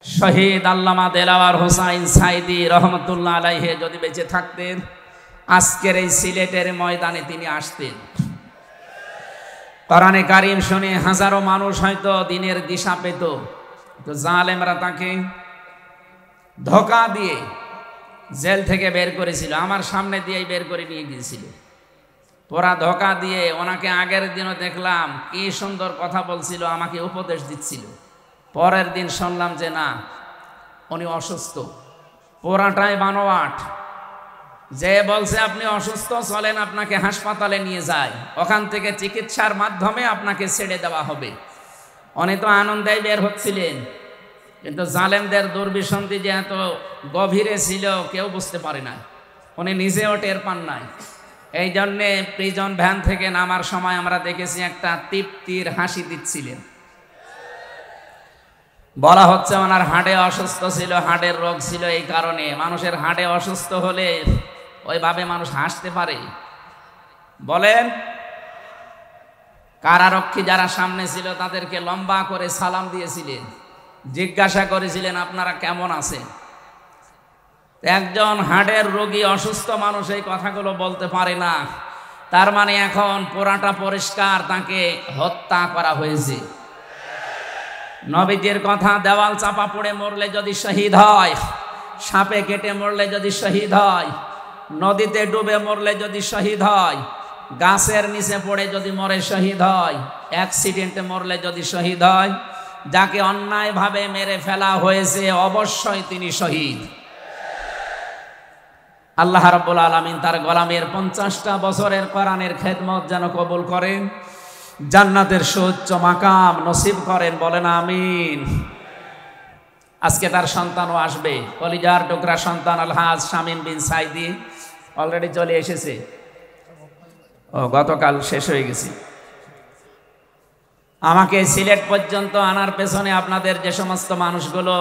শহীদ আল্লামা দেলাওয়ার হোসাইন সাইদি রহমতুল্লাহ আলাইহি যদি বেঁচে থাকতেন, আজকের এই সিলেটের ময়দানে তিনি আসতেন। কোরআনে কারিম শুনে হাজারো মানুষ হয়তো দিনের দিশা পেত, তো জালেমরা তাকে ধোঁকা দিয়ে জেল থেকে বের করেছিল, আমার সামনে দিয়েই বের করে নিয়ে গিয়েছিল। তোরা ধোঁকা দিয়ে ওনাকে আগের দিনও দেখলাম কি সুন্দর কথা বলছিল, আমাকে উপদেশ দিচ্ছিল। পরের দিন শুনলাম যে না, উনি অসুস্থ, পোড়াটাই বানোয়াট। যে বলছে আপনি অসুস্থ, চলেন আপনাকে হাসপাতালে নিয়ে যায়, ওখান থেকে চিকিৎসার মাধ্যমে আপনাকে ছেড়ে দেওয়া হবে। উনি তো আনন্দেই বের হচ্ছিলেন, কিন্তু জালেমদের দুর্বিসন্ধি যে এত গভীরে ছিল কেউ বুঝতে পারে না, উনি নিজেও টের পান নাই। এই জন্যে প্রিজন ভ্যান থেকে নামার সময় আমরা দেখেছি একটা তৃপ্তির হাসি দিচ্ছিলেন। বলা হচ্ছে ওনার হাড়ে অসুস্থ ছিল, হাড়ের রোগ ছিল। এই কারণে মানুষের হাড়ে অসুস্থ হলে ওইভাবে মানুষ হাসতে পারে? বলেন। কারারক্ষী যারা সামনে ছিল তাদেরকে লম্বা করে সালাম দিয়েছিলেন, জিজ্ঞাসা করেছিলেন আপনারা কেমন আছেন। একজন হাড়ের রোগী অসুস্থ মানুষ এই কথাগুলো বলতে পারে না, তার মানে এখন পোড়াটা পরিষ্কার, তাকে হত্যা করা হয়েছে। নবীজির কথা, দেওয়াল চাপা পড়ে মরলে যদি শহীদ হয়, সাপে কেটে মরলে যদি শহীদ হয়, নদীতে ডুবে মরলে যদি শহীদ হয়, গাছের নিচে পড়ে যদি মরে শহীদ হয়, অ্যাক্সিডেন্টে মরলে যদি শহীদ হয়, যাকে অন্যায়ভাবে মেরে ফেলা হয়েছে অবশ্যই তিনি শহীদ। আল্লাহ রাব্বুল আলামিন তার গোলামের 50টা বছরের কোরআনের খেদমত যেন কবুল করেন, জান্নাতের সুউচ্চ মাকাম নসিব করেন, বলেন আমিন। আজকে তার সন্তানও আসবে, কলিজার টুকরা সন্তান আলহাজ শামীম বিন সাইদি অলরেডি চলে এসেছে, গতকাল শেষ হয়ে গেছে। আমাকে সিলেট পর্যন্ত আনার পেছনে আপনাদের যে সমস্ত মানুষগুলো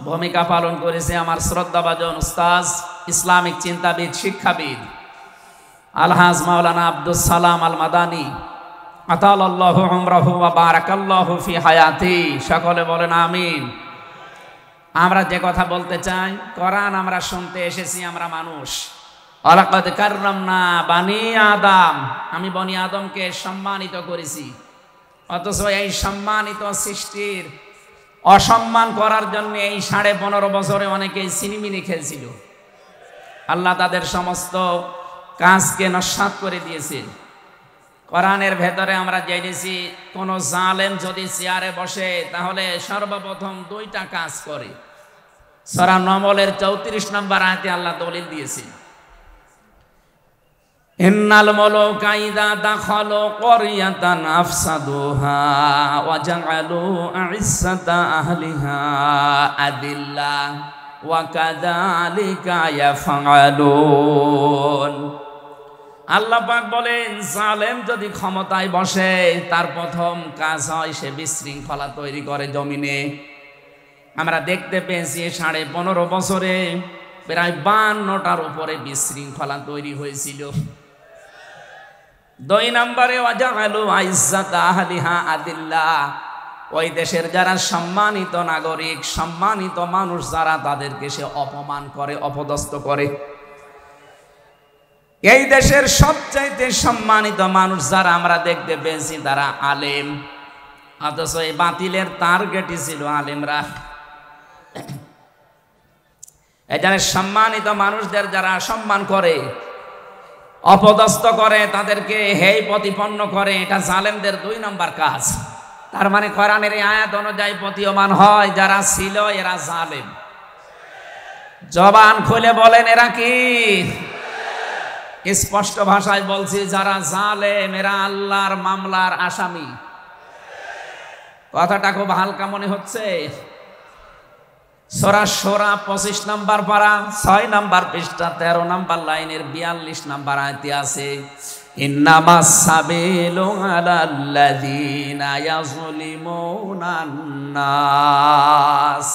ভূমিকা পালন করেছে, আমার শ্রদ্ধাভাজন উস্তাজ, ইসলামিক চিন্তাবিদ, শিক্ষাবিদ আলহাজ মাওলানা আব্দুস সালাম আল মাদানী, আতালাল্লাহু উমরাহু ওয়া বারাকাল্লাহু ফি হায়াতি, সকলে বলেন আমিন। আমরা যে কথা বলতে চাই, কোরআন আমরা শুনতে এসেছি, আমরা মানুষ। ওয়ালাকাদ কাররামনা বানি আদম, আমি বনি আদমকে সম্মানিত করেছি। অথচ এই সম্মানিত সৃষ্টির অসম্মান করার জন্য এই 15.5 বছরে অনেকেই সিনিমিনি খেলছিল। আল্লাহ তাদের সমস্ত কাজকে নস্যাৎ করে দিয়েছেন। কোরআনের ভেতরে আমরা জেনেছি, কোন জালেম যদি চেয়ারে বসে তাহলে সর্বপ্রথম 2টা কাজ করে। সূরা নমলের 34 নম্বর আয়াতে আল্লাহ দলিল দিয়েছে, ইন্নাল মুলুকা ইযা দাখালু ক্বরিয়াতান আফসাদুহা ওয়া জাআলু আ'ইজ্জাতা আহলিহা আদিল্লা ওয়া কাযালিকা ইয়াফআলুন। আল্লাহ পাক বলেন, জালেম যদি ক্ষমতায় বসে তার প্রথম কাজ হয় সে বিশৃঙ্খলা তৈরি করে জমিনে। আমরা দেখতে পেয়েছি 15.5 বছরে প্রায় 52টার উপরে বিশৃঙ্খলা তৈরি হয়েছিল। 2 নম্বরে ওয়াজাআলু আইজ্জাতা আহলিহা আদিল্লা, ওই দেশের যারা সম্মানিত নাগরিক, সম্মানিত মানুষ যারা, তাদেরকে সে অপমান করে, অপদস্থ করে। এই দেশের সবচাইতে সম্মানিত মানুষ যারা আমরা দেখতে পেয়েছি তারা আলেম, অথচ এই বাতিলের টার্গেটই ছিল আলেমরা। এখানে সম্মানিত মানুষদের যারা সম্মান করে, অপদস্থ করে, তাদেরকে হেয় প্রতিপন্ন করে, এটা জালেমদের 2 নম্বর কাজ। তার মানে কোরআনের এই আয়াত অনুযায়ী প্রতীয়মান হয় যারা ছিল এরা জালেম। জবান খুলে বলেন এরা কি? স্পষ্ট ভাষায় বলছি, যারা জালেম এরা আল্লাহর মামলার আসামি। কথাটা খুব হালকা মনে হচ্ছে। সূরা শূরা 25 নম্বর পারা 6 নম্বর পৃষ্ঠা 13 নম্বর লাইনের 42 নম্বর আয়াতে আছে, ইন্নামাস সাবিলু আলাল্লাযীনা ইয়াযলিমুনান নাস।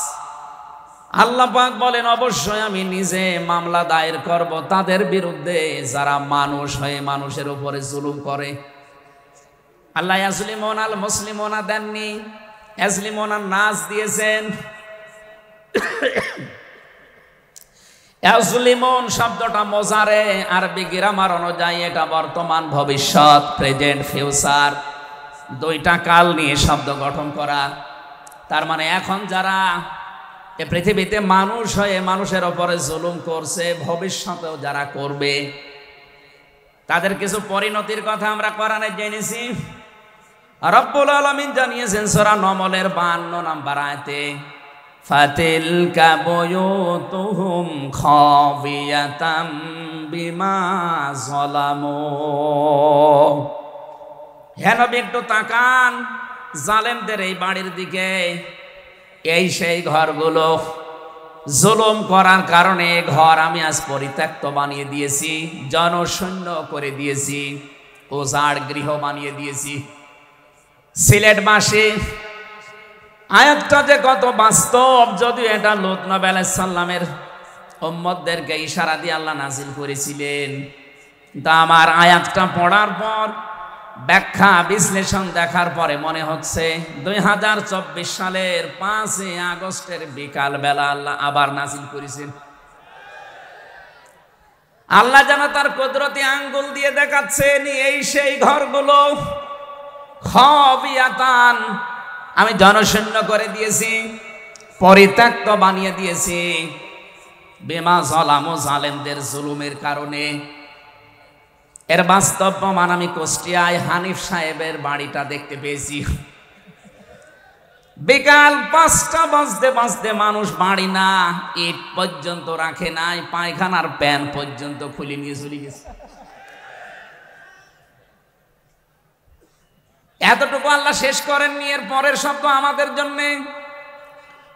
আল্লাহ পাক বলেন, অবশ্যই আমি নিজে মামলা দায়ের করব তাদের বিরুদ্ধে যারা মানুষ হয়ে মানুষের উপরে জুলুম করে। আল্লাহ ইয়াজলিমুনাল মুসলিমুনা দেননি, ইয়াজলিমুনান নাস দিয়েছেন। ইয়াজলিমুন শব্দটা মোজারে, আরবি গ্রামার অনুযায়ী এটা বর্তমান, ভবিষ্যৎ, প্রেজেন্ট, ফিউচার, দুইটা কাল নিয়ে শব্দ গঠন করা। তার মানে এখন যারা এ পৃথিবীতে মানুষ হয়ে মানুষের ওপরে জুলুম করছে, ভবিষ্যতেও যারা করবে, তাদের কিছু পরিণতির কথা আমরা কোরআনে জেনেছি। রব্বুল আলামিন জানিয়েছেন সূরা নমলের 52 নম্বর আয়াতে, ফাতিলকা বুয়ুতুহুম খাবিয়াতাম বিমা যালামু। হে নবী একটু তাকান জালেমদের এই বাড়ির দিকে, এই সেই ঘরগুলো জুলুম করার কারণে ঘর আমি আজ পরিত্যক্ত বানিয়ে দিয়েছি, জনশূন্য করে দিয়েছি, উজাড় গৃহ বানিয়ে দিয়েছি। সিলেটবাসী আয়াতটা যে কত বাস্তব, যদিও এটা লূত নবী আলাইহিস সালামের উম্মতদেরকে ইশারা দিয়ে আল্লাহ নাজিল করেছিলেন। তা আমার আয়াতটা পড়ার পর, ব্যাখ্যা বিশ্লেষণ দেখার পরে মনে হচ্ছে 2024 সালের 5 আগস্টের বিকাল বেলা আল্লাহ আবার নাজিল করেছেন। আল্লাহ যেন তার কুদরতি আঙ্গুল দিয়ে দেখাচ্ছেন এই সেই ঘরগুলো খাবিয়াতান আমি জনশূন্য করে দিয়েছি, পরিত্যক্ত বানিয়ে দিয়েছি, বিমা যালামু জালেমদের জুলুমের কারণে। এর বাস্তব প্রমাণ আমি কুষ্টিয়ায় হানিফ সাহেবের বাড়িটা দেখতে পেয়েছি। বিকাল 5টা বাজতে বাজতে মানুষ বাড়ি না ইট পর্যন্ত রাখে নাই, পায়খানার প্যান পর্যন্ত খুলে নিয়ে চলে গেছে। এতটুকু আল্লাহ শেষ করেননি, এর পরের শব্দ আমাদের জন্য।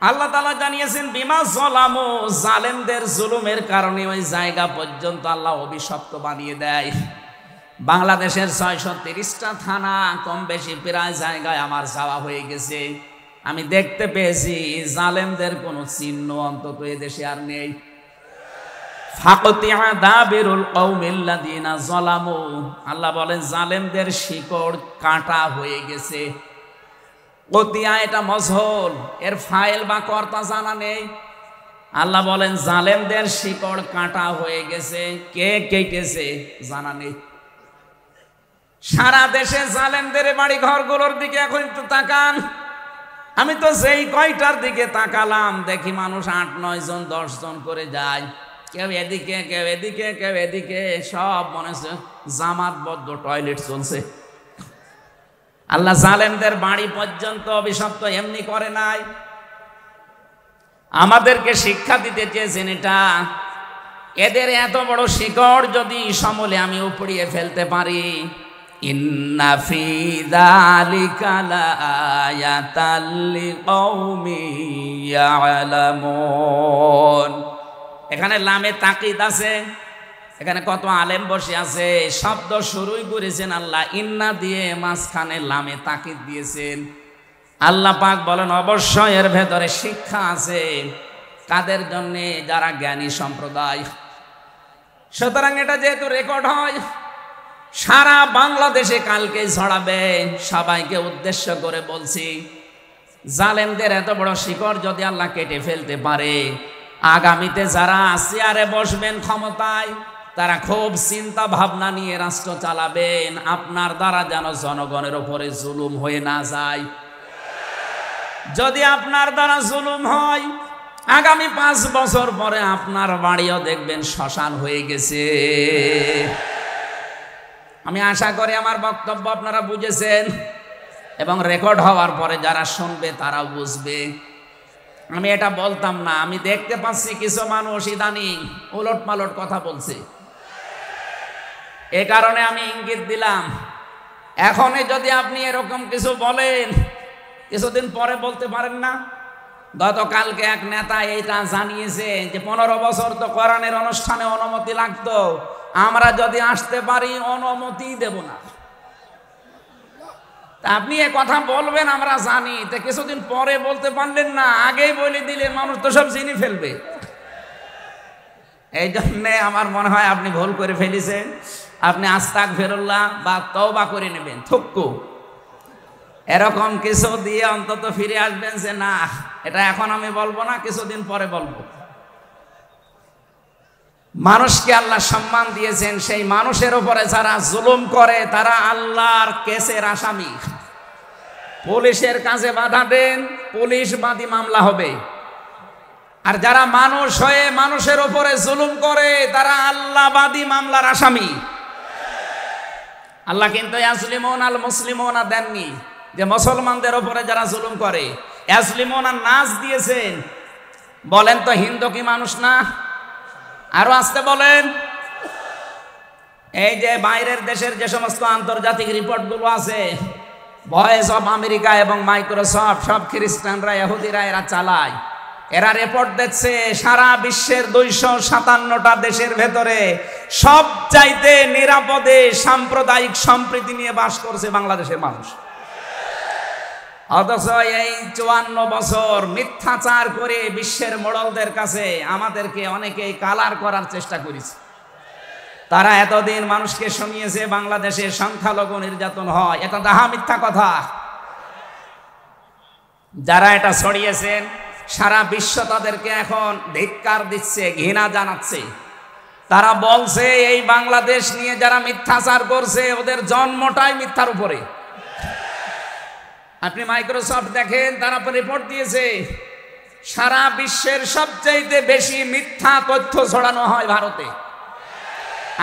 আল্লাহ তাআলা জানিয়েছেন বিমা যালামু জালেমদের জুলুমের কারণে ওই জায়গা পর্যন্ত আল্লাহ অভিশপ্ত বানিয়ে দেয়। বাংলাদেশের 630টা থানা কম বেশি প্রায় জায়গায় আমার যাওয়া হয়ে গেছে। আমি দেখতে পেয়েছি জালেমদের কোনো চিহ্ন অন্তত এ দেশে আর নেই। ফাকতিয়া দাবিরুল কওমিল্লাযিনা যালামু, আল্লাহ বলেন জালেমদের শিকড় কাটা হয়ে গেছে। কতিয়া এটা মজহুল, এর ফাইল বা কর্তা জানা নেই। আল্লাহ বলেন জালেমদের শিকড় কাটা হয়ে গেছে, কে কেটেছে জানা নেই। সারা দেশে জালেমদের বাড়ি ঘরগুলোর দিকে এখন একটু তাকান। আমি তো যেই কয়টার দিকে তাকালাম দেখি মানুষ 8-9 জন 10 জন করে যায়, কেউ এদিকে কেউ এদিকে কেউ এদিকে, সব মনে হচ্ছে জামাতবদ্ধ টয়লেট চলছে। আল্লাহ জালেমদের বাড়ি পর্যন্ত অভিশপ্ত এমনি করে নাই, আমাদেরকে শিক্ষা দিতে চেয়েছেন এটা। এদের এত বড় শিকড় যদি সমূলে আমি উপড়িয়ে ফেলতে পারি, ইন্না ফি যালিকা লাআয়াতাল লিকাউমিন ইয়ালামুন। এখানে লামে তাকিদ আছে, এখানে কত আলেম বসে আছে, শব্দ শুরুই করেছেন আল্লাহ ইন্না দিয়ে, মাঝখানে লামে তাকিদ দিয়েছেন। আল্লাহ পাক বলেন অবশ্যই এর ভেতরে শিক্ষা আছে কাদের জন্য, যারা জ্ঞানী সম্প্রদায়। সুতরাং এটা যেহেতু রেকর্ড হয়, সারা বাংলাদেশে কালকে ছড়াবে। সবাইকে উদ্দেশ্য করে বলছি, জালেমদের এত বড় শিকড় যদি আল্লাহ কেটে ফেলতে পারে, আগামীতে যারা চেয়ারে বসবেন ক্ষমতায়, তারা খুব চিন্তা ভাবনা নিয়ে রাষ্ট্র চালাবেন, আপনার দ্বারা যেন জনগণের উপরে জুলুম হয়ে না যায়। যদি আপনার দ্বারা জুলুম হয়, আগামী 5 বছর পরে আপনার বাড়িও দেখবেন শ্মশান হয়ে গেছে। আমি আশা করি আমার বক্তব্য আপনারা বুঝেছেন, এবং রেকর্ড হওয়ার পরে যারা শুনবে তারাও বুঝবে। আমি এটা বলতাম না, আমি দেখতে পাচ্ছি কিছু মানুষ ইদানিং উলট পালট কথা বলছে, এ কারণে আমি ইঙ্গিত দিলাম। এখনই যদি আপনি এরকম কিছু বলেন, কিছুদিন পরে বলতে পারেন না। গতকালকে এক নেতা এইটা জানিয়েছে যে 15 বছর তো কোরআনের অনুষ্ঠানে অনুমতি লাগতো, আমরা যদি আসতে পারি অনুমতি দেব না। আপনি এ কথা বলবেন আমরা জানি, তো কিছুদিন পরে বলতে পারলেন না, আগেই বলে দিলে মানুষ তো সব চিনি ফেলবে। এই জন্যে আমার মনে হয় আপনি ভুল করে ফেলেছেন। আপনি আস্তাগফিরুল্লাহ বা তওবা করে নেবেন, থুক্কু। এরকম কিছু দিয়ে অন্তত ফিরে আসবেন যে না, এটা এখন আমি বলবো না, কিছুদিন পরে বলবো। মানুষকে আল্লাহ সম্মান দিয়েছেন, সেই মানুষের উপরে যারা জুলুম করে তারা আল্লাহর কেসের আসামি। পুলিশের কাছে বাধা দেন, পুলিশ বাদী মামলা হবে। আর যারা মানুষ হয়ে মানুষের উপরে জুলুম করে তারা আল্লাহ বাদী মামলার আসামি। আল্লাহ কিন্তু ইয়াসলিমুন আল মুসলিমুনা দেননি, যে মুসলমানদের উপরে যারা জুলুম করে ইয়াসলিমুনা নাস দিয়েছেন। বলেন তো হিন্দু কি মানুষ না? আরো আসতে বলেন। এই যে বাইরের দেশের যে সমস্ত আন্তর্জাতিক রিপোর্টগুলো আছে, ভয়েস অফ আমেরিকা এবং মাইক্রোসফট, সব খ্রিস্টানরা ইহুদিরা এরা চালায়। এরা রিপোর্ট দিচ্ছে সারা বিশ্বের 257টা দেশের ভেতরে সবচাইতে নিরাপদে সাম্প্রদায়িক সম্প্রীতি নিয়ে বাস করছে বাংলাদেশের মানুষ। অথচ এই 54 বছর মিথ্যাচার করে বিশ্বের মোড়লদের কাছে আমাদেরকে অনেকেই কালার করার চেষ্টা করেছে। তারা এতদিন মানুষকে শুনিয়েছে বাংলাদেশে সংখ্যালঘু নির্যাতন হয়, এটা দাহা মিথ্যা কথা। যারা এটা ছড়িয়েছেন সারা বিশ্ব তাদেরকে এখন ধিক্কার দিচ্ছে, ঘৃণা জানাচ্ছে। তারা বলছে এই বাংলাদেশ নিয়ে যারা মিথ্যাচার করছে ওদের জন্মটাই মিথ্যার উপরে। আপনি মাইক্রোসফট দেখেন, তারা রিপোর্ট দিয়েছে সারা বিশ্বের সবচাইতে বেশি মিথ্যা তথ্য ছড়ানো হয় ভারতে।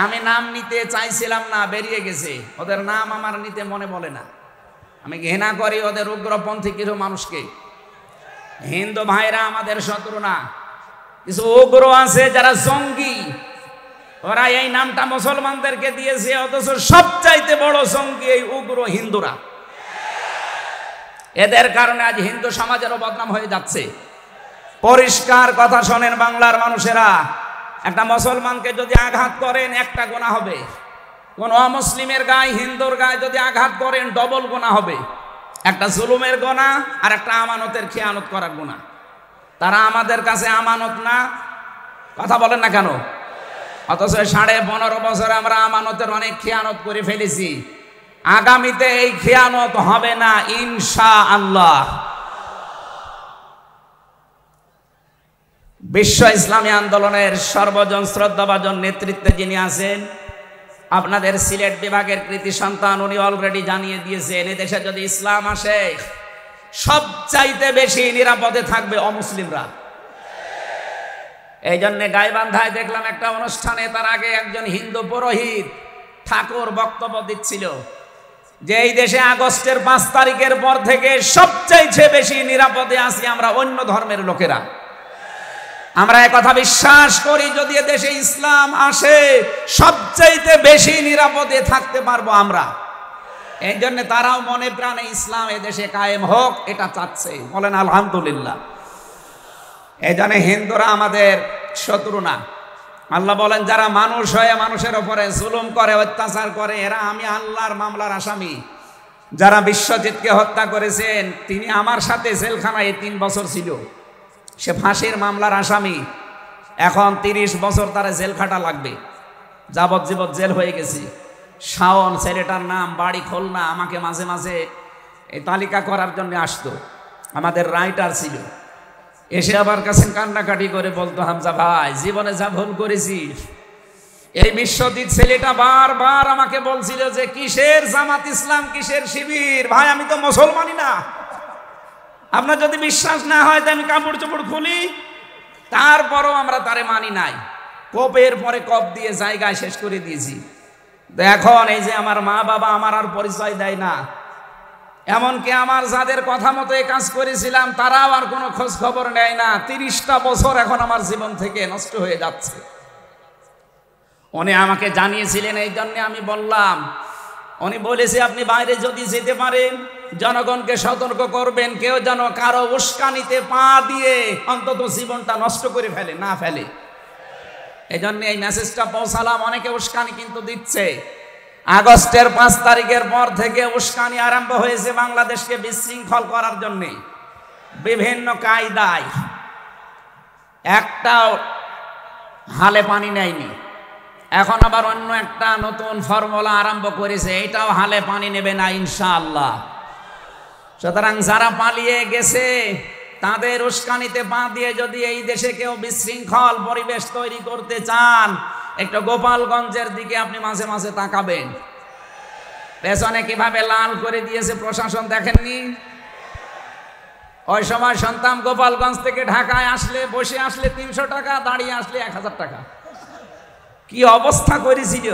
আমি নাম নিতে চাইছিলাম না, বেরিয়ে গেছে। ওদের নাম আমার নিতে মনে বলে না। আমি ঘৃণা করি ওদের উগ্রপন্থী কিছু মানুষকে। হিন্দু ভাইরা আমাদের শত্রু না, কিছু উগ্র আছে যারা জঙ্গি, ওরা এই নামটা মুসলমানদেরকে দিয়েছে। অথচ সবচাইতে বড় জঙ্গি এই উগ্র হিন্দুরা। এদের কারণে আজ হিন্দু সমাজেরও বদনাম হয়ে যাচ্ছে। পরিষ্কার কথা শোনেন বাংলার মানুষেরা, একটা মুসলমানকে যদি আঘাত করেন একটা গুনাহ হবে, কোন অমুসলিমের গায়ে হিন্দুর গায়ে যদি আঘাত করেন ডবল গুনাহ হবে। একটা জুলুমের গুনাহ আর একটা আমানতের খেয়ানত করার গুনাহ। তারা আমাদের কাছে আমানত না, কথা বলেন না কেন? অথচ 15.5 বছর আমরা আমানতের অনেক খেয়ানত করে ফেলেছি। আগামীতে এই খেয়ানত হবে না ইনশাআল্লাহ। বিশ্ব ইসলামী আন্দোলনের সর্বজন শ্রদ্ধাভাজন নেতৃত্বে যিনি আছেন, আপনাদের সিলেট বিভাগের কৃতি সন্তান, উনি অলরেডি জানিয়ে দিয়েছেন এদেশে যদি ইসলাম আসে সবচাইতে বেশি নিরাপদে থাকবে অমুসলিমরা। এই জন্য গাইবান্ধায় দেখলাম একটা অনুষ্ঠানে, তার আগে একজন হিন্দু পুরোহিত ঠাকুর বক্তব্য দিচ্ছিল যে এই দেশে আগস্টের 5 তারিখের পর থেকে সবচাইতে বেশি নিরাপদে আছি আমরা অন্য ধর্মের লোকেরা। আমরা একথা বিশ্বাস করি, যদি দেশে ইসলাম আসে সবচাইতে বেশি নিরাপদে থাকতে পারবো আমরা। এই জন্য তারাও মনে প্রাণে ইসলাম এদেশে কায়েম হোক এটা চাচ্ছে। বলেন আলহামদুলিল্লাহ। এই জন্য হিন্দুরা আমাদের শত্রু না। আল্লাহ বলেন যারা মানুষ হয়ে মানুষের উপরে জুলুম করে, অত্যাচার করে, এরা আমি আল্লাহর মামলার আসামি। যারা বিশ্বজিৎকে হত্যা করেছেন তিনি আমার সাথে জেলখানায় 3 বছর ছিল, সে ফাঁসির মামলার আসামি। এখন 30 বছর তারা জেল খাটা লাগবে, যাবজ্জীবন জেল হয়ে গেছে। শাওন ছেলেটার নাম, বাড়ি খুলনা, আমাকে মাঝে মাঝে এই তালিকা করার জন্য আসতো, আমাদের রাইটার ছিল। এসে আবার কাছে কান্নাকাটি করে বলতো, হামজা ভাই জীবনে যা ভুল করেছি। এই বিশ্বজিৎ ছেলেটা বারবার আমাকে বলছিল যে কিসের জামাত ইসলাম, কিসের শিবির, ভাই আমি তো মুসলমানই না। আপনার যদি বিশ্বাস না হয় তো আমি কাপড় চোপড় খুলি, তারপরও আমরা তারে মানি নাই। কপের পরে কপ দিয়ে জায়গায় শেষ করে দিয়েছি। এখন এই যে আমার মা বাবা আমার আর পরিচয় দেয় না, এমনকি আমার যাদের কথা মতো এই কাজ করেছিলাম তারাও আর কোনো খোঁজ খবর নেয় না। 30টা বছর এখন আমার জীবন থেকে নষ্ট হয়ে যাচ্ছে। উনি আমাকে জানিয়েছিলেন, এই জন্য আমি বললাম। উনি বলেছে আপনি বাইরে যদি যেতে পারেন জনগণকে সতর্ক করবেন, কেউ যেন কারো উস্কানিতে পা দিয়ে অন্তত জীবনটা নষ্ট করে ফেলে না ফেলে। এই জন্য এই মেসেজটা পৌঁছালাম। অনেকে উস্কানি কিন্তু দিচ্ছে। আগস্টের 5 তারিখের পর থেকে উস্কানি আরম্ভ হয়েছে বাংলাদেশকে বিশৃঙ্খল করার জন্য বিভিন্ন কায়দায়। একটাও হালে পানি নেয়নি। এখন আবার অন্য একটা নতুন ফর্মুলা আরম্ভ করেছে, এটাও হালে পানি নেবে না ইনশাআল্লাহ। সুতরাং যারা পালিয়ে গেছে তাদের উস্কানিতে পা দিয়ে যদি এই দেশে কেউ বিশৃঙ্খল পরিবেশ তৈরি করতে চান, একটু গোপালগঞ্জের দিকে আপনি মাঝে মাঝে তাকাবেন। পেছনে কিভাবে লাল করে দিয়েছে প্রশাসন দেখেননি? ওই সময় সন্তান গোপালগঞ্জ থেকে ঢাকায় আসলে, বসে আসলে 300 টাকা, দাঁড়িয়ে আসলে 1000 টাকা। কি অবস্থা করেছিল,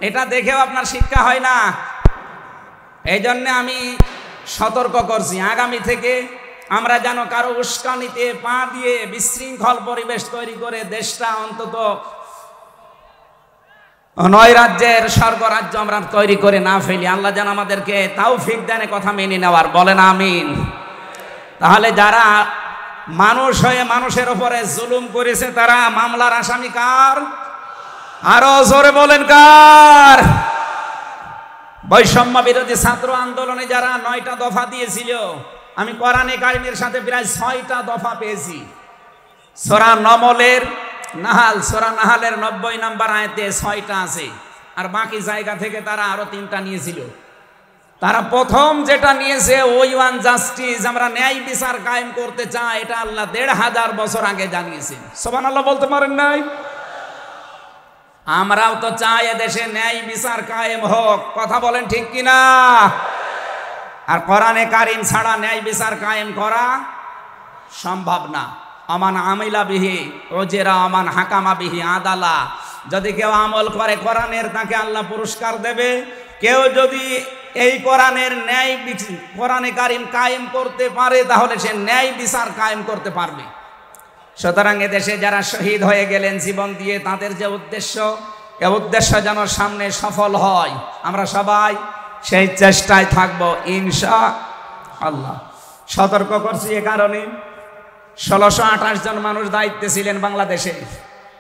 এটা দেখেও আপনার শিক্ষা হয় না। এই জন্য আমি সতর্ক করছি, আগামী থেকে আমরা যেন কারো উস্কানিতে পা দিয়ে বিশৃঙ্খল পরিবেশ তৈরি করে দেশটা অন্তত 9 রাজ্যের স্বর্গরাজ্য আমরা তৈরি করে না ফেলি। আল্লাহ যেন আমাদেরকে তৌফিক দেন কথা মেনে নেওয়ার, বলেন আমিন। তাহলে যারা মানুষ হয়ে মানুষের উপরে জুলুম করেছে তারা মামলার আসামি কার? আরো জোরে বলেন কার? বৈষম্য বিরোধী ছাত্র আন্দোলনে যারা 9টা দফা দিয়েছিল, আমি কোরআনে কারিমের সাথে প্রায় 6টা দফা পেয়েছি। সূরা নাহালের 90 নম্বর আয়াতে 6টা আছে, আর বাকি জায়গা থেকে তারা আরো 3টা নিয়েছিল। তারা প্রথম যেটা নিয়েছে ওই ওয়ান জাস্টিস, আমরা ন্যায় বিচার কায়েম করতে চাই, এটা আল্লাহ 1500 বছর আগে জানিয়েছেন। সুবহানাল্লাহ বলতে পারেন নাই? আমরাও তো চাই এদেশে ন্যায় বিচার কায়েম হোক, কথা বলেন ঠিক কিনা? আর কোরআনে কারিম ছাড়া ন্যায় বিচার কায়েম করা সম্ভব না। আমান আমিলা বিহি ওজেরা আমান হাকামা বিহি আদালা, যদি কেউ আমল করে কোরআনের তাকে আল্লাহ পুরস্কার দেবে। কেউ যদি এই কোরআনে কারিম কায়েম করতে পারে তাহলে সে ন্যায় বিচার কায়েম করতে পারবে। সুতরাং এদেশে যারা শহীদ হয়ে গেলেন জীবন দিয়ে, তাদের যে উদ্দেশ্য, এই উদ্দেশ্য যেন সামনে সফল হয়, আমরা সবাই সেই চেষ্টায় থাকবো ইনশাআল্লাহ। সতর্ক করছি এ কারণে, 1628 জন মানুষ দায়িত্বে ছিলেন বাংলাদেশে,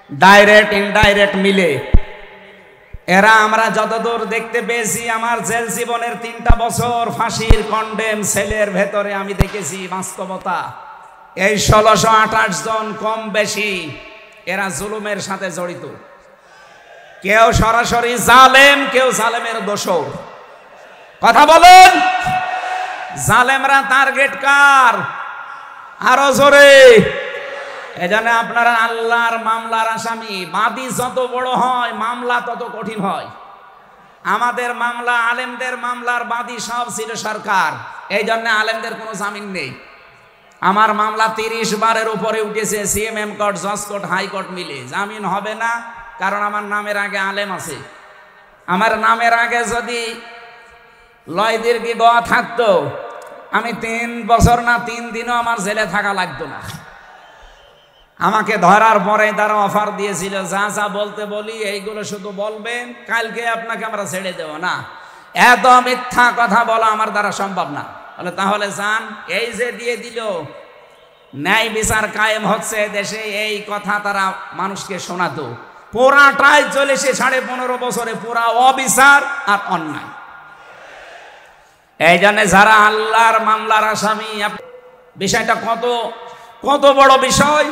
ডাইরেক্ট ইনডাইরেক্ট মিলে। এরা আমরা যতদূর দেখতে পেয়েছি, আমার জেল জীবনের 3টা বছর ফাঁসির কন্ডেম সেলের ভেতরে আমি দেখেছি বাস্তবতা। এই 1628 জন কম বেশি এরা জুলুমের সাথে জড়িত। কেউ সরাসরি জালেম, কেউ জালেমের দোসর। কথা বলেন, জালেমরা টার্গেট কার? আরো জোরে। এজন্য আপনারা আল্লাহর মামলার আসামি, বাদী যত বড় হয় মামলা তত কঠিন হয়। আমাদের মামলা, আলেমদের মামলার বাদী সব ছিল সরকার, এই জন্য আলেমদের কোনো জামিন নেই। আমার মামলা 30 বারের উপরে উঠেছে, সিএমএম কোর্ট, জজ কোর্ট, হাইকোর্ট মিলে। জামিন হবে না, কারণ আমার নামের আগে আলেম আছে। আমার নামের আগে যদি লয়দের কি গোয়া থাকতো, আমি 3 বছর না 3 দিনও আমার জেলে থাকা লাগতো না। আমাকে ধরার পরে তারা অফার দিয়েছিল, যা যা বলতে বলি এইগুলো শুধু বলবেন, কালকে আপনাকে আমরা ছেড়ে দেব না। এত মিথ্যা কথা বলা আমার দ্বারা সম্ভব না। বলে তাহলে যান, এই যে দিয়ে দিল, ন্যায় বিচার কায়েম হচ্ছে দেশে, এই কথা তারা মানুষকে শোনাতো। পুরাটাই চলেছে 15.5 বছরে, পুরা অবিচার আর অন্যায়। এই জন্য যারা আল্লাহর মামলার আসামি, বিষয়টা কত বড় বিষয়।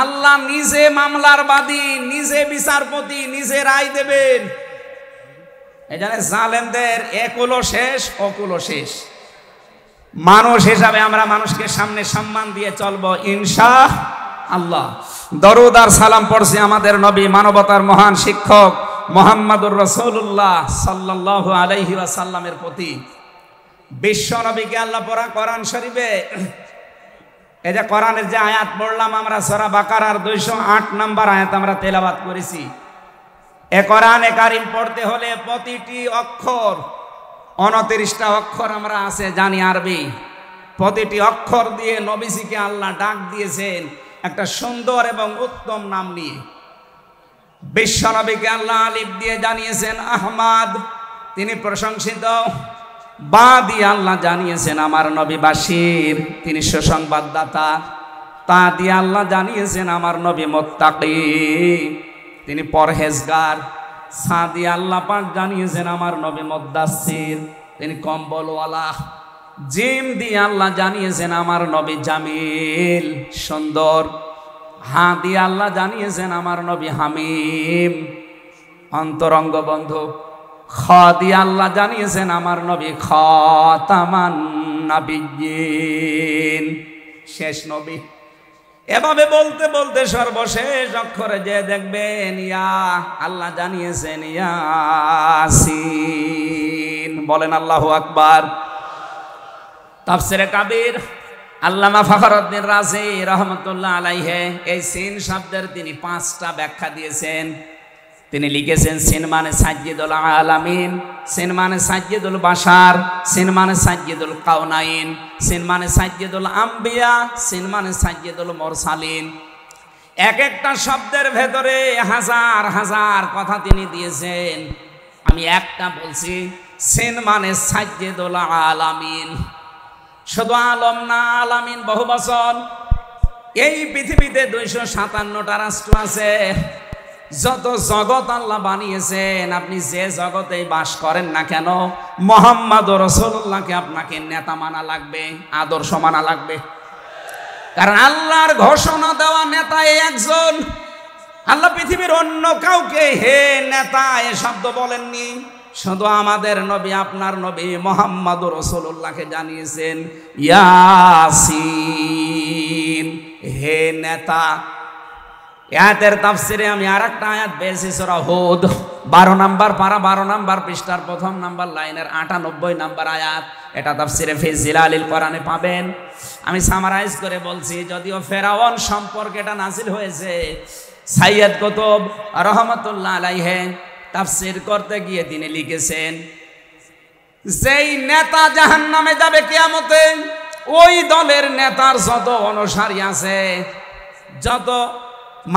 আল্লাহ নিজে মামলার বাদী, নিজে বিচারপতি, নিজে রায় দেবেন। এই জন্য জালেমদের একুলো শেষ, অকুলো শেষ। মানুষ হিসাবে আমরা মানুষকে সামনে সম্মান দিয়ে চলবো ইনশাআল্লাহ। দরুদ আর সালাম পড়ছি আমাদের নবী, মানবতার মহান শিক্ষক মুহাম্মদুর রাসূলুল্লাহ সাল্লাল্লাহু আলাইহি ওয়াসাল্লামের প্রতি। বিশ্ব নবীকে আল্লাহ পড়া কোরআন শরীফে, এই যে কোরআনের যে আয়াত পড়লাম আমরা, সূরা বাকারার 208 নম্বর আয়াত আমরা তেলাওয়াত করেছি। এ কোরআনে কারিম পড়তে হলে প্রতিটি অক্ষর, 29টা অক্ষর আমরা আছে জানি আরবি, প্রতিটি অক্ষর দিয়ে নবীজিকে আল্লাহ ডাক দিয়েছেন একটা সুন্দর এবং উত্তম নাম নিয়ে। বিশ্ব নবীকে আল্লাহ আলিফ দিয়ে জানিয়েছেন আহমদ, তিনি প্রশংসিত। বা দিয়ে আল্লাহ জানিয়েছেন আমার নবী বাশির, তিনি সুসংবাদদাতা। তা দিয়ে আল্লাহ জানিয়েছেন আমার নবী মুত্তাকি, তিনি পরহেজগার। সা দিয়ে আল্লাহ পাক জানিয়েছেন আমার নবী মুদ্দাসসির, তিনি কম্বলওয়ালা। জিম দিয়ে আল্লাহ জানিয়েছেন আমার নবী জামিল, সুন্দর। হা দিয়ে আল্লাহ জানিয়েছেন আমার নবী হামিম, অন্তরঙ্গ বন্ধু। খ দিয়ে আল্লাহ জানিয়েছেন আমার নবী খাতামান নাবিয়্যিন, শেষ নবী। এভাবে বলতে বলতে সর্বশেষ অক্ষরে যে দেখবেন ইয়া, আল্লাহ জানিয়েছেন ইয়াসিন। বলেন আল্লাহু আকবার। তাফসিরে কাবীর আল্লামা ফখরুদ্দীন রাজি রহমতুল্লাহ আলাইহি এই সিন শব্দের তিনি 5টা ব্যাখ্যা দিয়েছেন। তিনি লিখেছেন সিন মানে সাজ্জিদুল আলামিন, সিন মানে সাজ্জিদুল বাশার, সিন মানে সাজ্জিদুল কাউনাইন, সিন মানে সাজ্জিদুল আম্বিয়া, সিন মানে সাজ্জিদুল মুরসালিন। এক একটা শব্দের ভেতরে হাজার হাজার কথা তিনি দিয়েছেন। আমি একটা বলছি, সিন মানে সাজ্জিদুল আলামিন। শুধু আলম না, আলামিন বহু বচন। এই পৃথিবীতে 257টা রাষ্ট্র আছে। যত জগৎ আল্লাহ বানিয়েছেন, আপনি যে জগতে বাস করেন না কেন, মুহাম্মদ রাসূলুল্লাহকে আপনাকে নেতা মানা লাগবে, আদর্শ মানা লাগবে। কারণ আল্লাহর ঘোষণা দেওয়া নেতা একজন। আল্লাহ পৃথিবীর অন্য কাউকে হে নেতা এ শব্দ বলেননি। শুধু আমাদের নবী, আপনার নবী মুহাম্মদ রাসূলুল্লাহকে জানিয়েছেন ইয়াসিন, হে নেতা। আয়াতের তাফসিরে আমি আরেকটা আয়াত পেয়েছি সূরা হুদ 12 নম্বর পারা 12 নম্বর পৃষ্ঠার 1ম নম্বর লাইনের 98 নম্বর আয়াত। এটা তাফসিরে ফি জিলালিল কোরআনে পাবেন। আমি সামারাইজ করে বলছি, যদিও ফেরাউন সম্পর্কে এটা নাযিল হয়েছে। সাইয়্যিদ কুতুব রহমাতুল্লাহ আলাইহি তাফসির করতে গিয়ে তিনি লিখেছেন, যেই নেতা জাহান্নামে যাবে কিয়ামতে, ওই দলের নেতার যত অনুসারী আছে, যত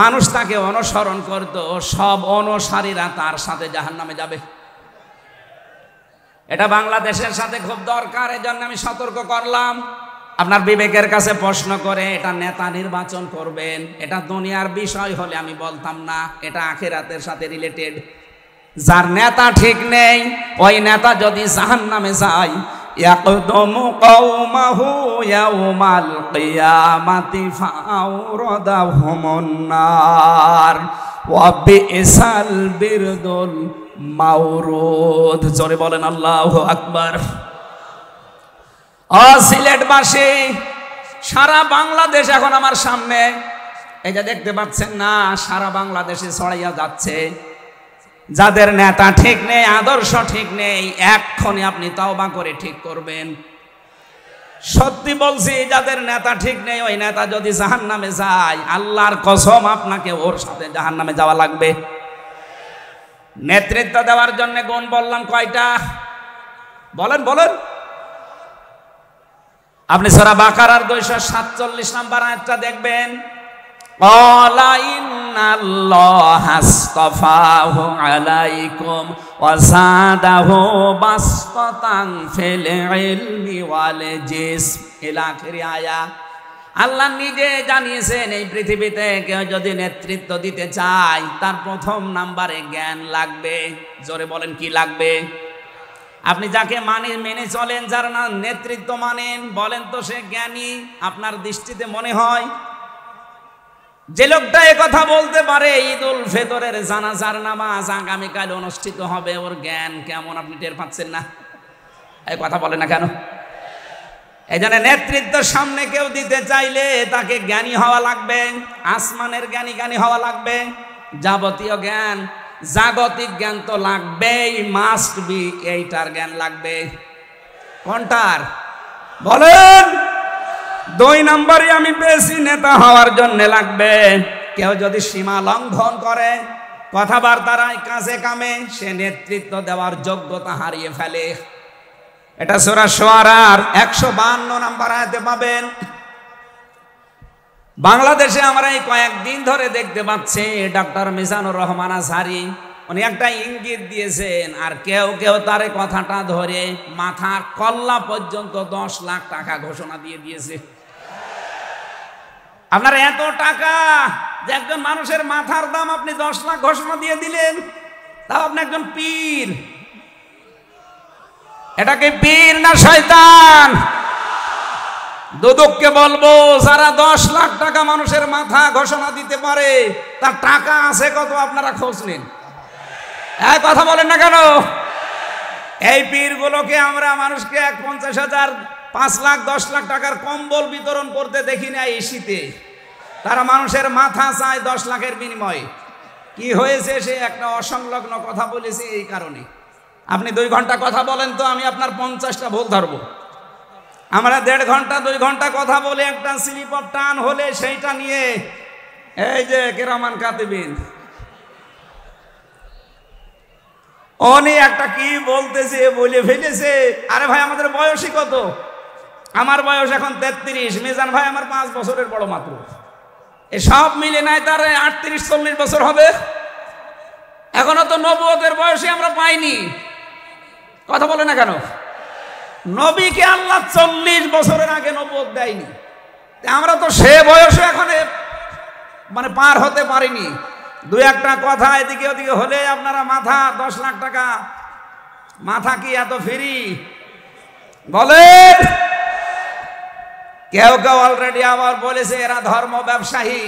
মানুষ তাকে অনুসরণ করত, সব অনুসারীরা তার সাথে জাহান্নামে যাবে। এটা বাংলাদেশের সাথে খুব দরকার, এজন্য আমি সতর্ক করলাম। আপনার বিবেকের কাছে প্রশ্ন করে এটা নেতা নির্বাচন করবেন, এটা দুনিয়ার বিষয় হলে আমি বলতাম না, এটা আখিরাতের সাথে রিলেটেড। যার নেতা ঠিক নেই, ওই নেতা যদি জাহান্নামে যায়, ইয়াকদুমু কওমাহু ইয়াউমাল কিয়ামাতি ফাআওরাদাহুমুন নার ওয়া বিইসাল বিরদুল মাওরুদ। জোরে বলেন আল্লাহু আকবার। সিলেটবাসী, সারা বাংলাদেশ এখন আমার সামনে, এই যে দেখতে পাচ্ছেন না, সারা বাংলাদেশে ছড়াইয়া যাচ্ছে। যাদের নেতা ঠিক নেই, আদর্শ ঠিক নেই, এক্ষুনি আপনি তওবা করে ঠিক করবেন। সত্যি বলছি, যাদের নেতা ঠিক নেই, ওই নেতা যদি জাহান্নামে যায়, আল্লাহর কসম আপনাকে ওর সাথে জাহান্নামে যাওয়া লাগবে। নেতৃত্ব দেওয়ার জন্য গুণ বললাম কয়টা? বলেন বলেন। আপনি সূরা বাকারার 247 নম্বর আয়াতটা দেখবেন। ক্বালা ইন্নাল্লাহা আসতাফাহু আলাইকুম ওয়া যাদাহু বাসতাতান ফিল ইলমি ওয়াল জিসম ইলা আখির আয়াত। আল্লাহ নিজে জানিয়েছেন, এই পৃথিবীতে কেউ যদি নেতৃত্ব দিতে চায়, তার 1ম নম্বরে জ্ঞান লাগবে। জোরে বলেন, কি লাগবে? আপনি যাকে মেনে চলেন, যার না নেতৃত্ব মানেন, বলেন তো সে জ্ঞানী আপনার দৃষ্টিতে মনে হয়? যে লোকটা এ কথা বলতে পারে ঈদুল ফিতরের জানাজার নামাজ আগামীকাল অনুষ্ঠিত হবে, ওর জ্ঞান কেমন আপনি টের পাচ্ছেন না? এই কথা বলে না কেন? এই জন্য নেতৃত্ব সামনে কেউ দিতে চাইলে তাকে জ্ঞানী হওয়া লাগবে। আসমানের জ্ঞানী হওয়া লাগবে। যাবতীয় জ্ঞান, জাগতিক জ্ঞান তো লাগবেই, মাস্ট বি। এইটার জ্ঞান লাগবে। কোনটার বলেন? 2 নম্বরে আমি পেয়েছি, নেতা হওয়ার জন্য লাগবে। কেউ যদি সীমা লঙ্ঘন করে, কথাবার্তার কাজে কামে, সে নেতৃত্ব দেওয়ার যোগ্যতা হারিয়ে ফেলে। এটা সূরা শুআরার 152 নম্বর আয়াতে পাবেন। বাংলাদেশে আমরা এই কয়েকদিন ধরে দেখতে পাচ্ছি ডক্টর মিজানুর রহমান আজহারি, উনি একটা ইঙ্গিত দিয়েছেন, আর কেউ কেউ তার কথাটা ধরে মাথার কল্লা পর্যন্ত 10 লাখ টাকা ঘোষণা দিয়ে দিয়েছে। আপনার এত টাকা যে একজন মানুষের মাথার দাম আপনি 10 লাখ ঘোষণা দিয়ে দিলেন, তাও আপনি একজন পীর। এটাকে পীর না শয়তান? দুদককে বলবো, যারা 10 লাখ টাকা মানুষের মাথা ঘোষণা দিতে পারে, তার টাকা আছে কত আপনারা খোঁজ নিন। এক কথা বলেন না কেন? এই পীরগুলোকে আমরা মানুষকে 50,000 5 লাখ 10 লাখ টাকার কম্বল বিতরণ করতে দেখি না এই শীতে। তারা মানুষের মাথা চায় 10 লাখের বিনিময়ে। কি হয়েছে? সে একটা অসংলগ্ন কথা বলেছে এই কারণে। আপনি 2 ঘন্টা কথা বলেন তো আমি আপনার 50টা ভুল ধরবো। আমরা 1.5 ঘন্টা 2 ঘন্টা কথা বলে একটা স্লিপ অফ টান হলে সেইটা নিয়ে এই যে কেরামান কাতিবিন উনি একটা কি বলতেছে বলে ফেলেছে। আরে ভাই আমাদের বয়সই কত? আমার বয়স এখন 33, মিজান ভাই আমার 5 বছরের বড় মাত্র। সব মিলে নাই তার 38-40 বছর হবে। এখনো তো নবুয়তের বয়সে আমরা পাইনি। কথা বলে না কেন? নবীকে আল্লাহ 40 বছরের আগে নবুয়ত দেয়নি। আমরা তো সে বয়সে এখন মানে পার হতে পারিনি। 2-1টা কথা এদিকে ওদিকে হলে আপনারা মাথা 10 লাখ টাকা। মাথা কি এত ফ্রি? বলেন। কেউ কেউ অলরেডি আবার বলেছে এরা ধর্ম ব্যবসায়ী।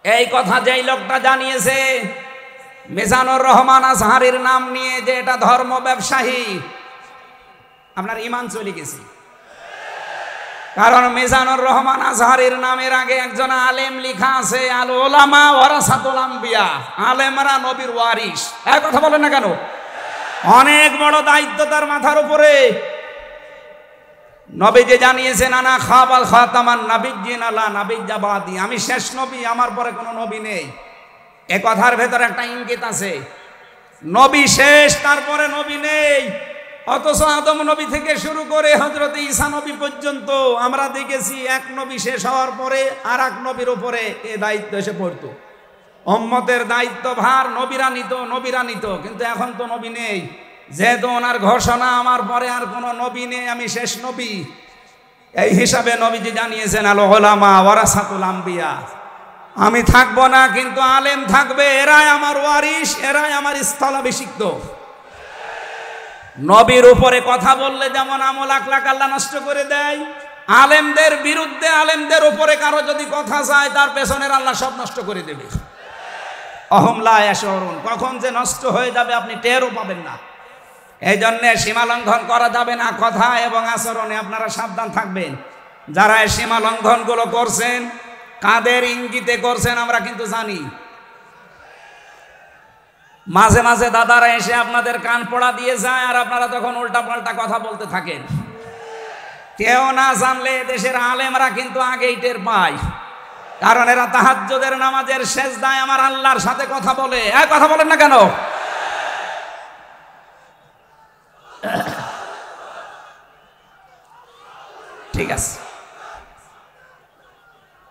এই কথা যেই লোকটা জানিয়েছে মিজানুর রহমান আজহারীর নাম নিয়ে যে এটা ধর্ম ব্যবসায়ী, আপনার ঈমান চলে গেছে। কারণ মিজানুর রহমান আজহারীর নামের আগে একজন আলেম লেখা আছে, আল উলামা ওয়ারাসাতুল আম্বিয়া, আলেমরা নবীর ওয়ারিস। এই কথা বলেন না কেন? অনেক বড় দায়িত্ব তার মাথার উপরে। নবীজি জানিয়েছেন আনা খাবাল খাতামান নাবিয়্যিন আলা নাবিয়্যা বাদি, আমি শেষ নবী, আমার পরে কোনো নবী নেই। এ কথার ভেতরে একটা ইঙ্গিত আছে, নবী শেষ, তারপরে নবী নেই। অথচ আদম নবী থেকে শুরু করে হযরত ঈসা নবী পর্যন্ত আমরা দেখেছি এক নবী শেষ হওয়ার পরে আর এক নবীর উপরে এ দায়িত্ব এসে পড়তো। উম্মতের দায়িত্ব ভার নবীরা নিত, কিন্তু এখন তো নবী নেই। যেহেতু ওনার ঘোষণা আমার পরে আর কোনো নবী নেই, আমি শেষ নবী, এই হিসাবে নবীজি জানিয়েছেন আল উলামা ওয়ারাসাতুল আম্বিয়া, আমি থাকবো না কিন্তু আলেম থাকবে, এরাই আমার ওয়ারিস, এরাই আমার স্থলাভিষিক্ত। নবীর উপরে কথা বললে যেমন আমল আখলাক আল্লাহ নষ্ট করে দেয়, আলেমদের বিরুদ্ধে আলেমদের উপরে কারো যদি কথা যায় তার পেছনের আল্লাহ সব নষ্ট করে দেবে। অহম লা ইয়াশউরুন, কখন যে নষ্ট হয়ে যাবে আপনি টেরও পাবেন না। এই জন্যে সীমা লঙ্ঘন করা যাবে না, কথা এবং আচরণে আপনারা সাবধান থাকবেন। যারা এই সীমা লঙ্ঘনগুলো করছেন কাদের ইঙ্গিতে করছেন আমরা কিন্তু জানি। মাঝে মাঝে দাদারা এসে আপনাদের কান পড়া দিয়ে যায় আর আপনারা তখন উল্টা পাল্টা কথা বলতে থাকেন। কেউ না জানলে দেশের আলেমরা কিন্তু আগেই টের পায়, কারণ এরা তাহাজ্জুদের নামাজের সেজদায় আমার আল্লাহর সাথে কথা বলে। কথা বলেন না কেন? ঠিক আছে,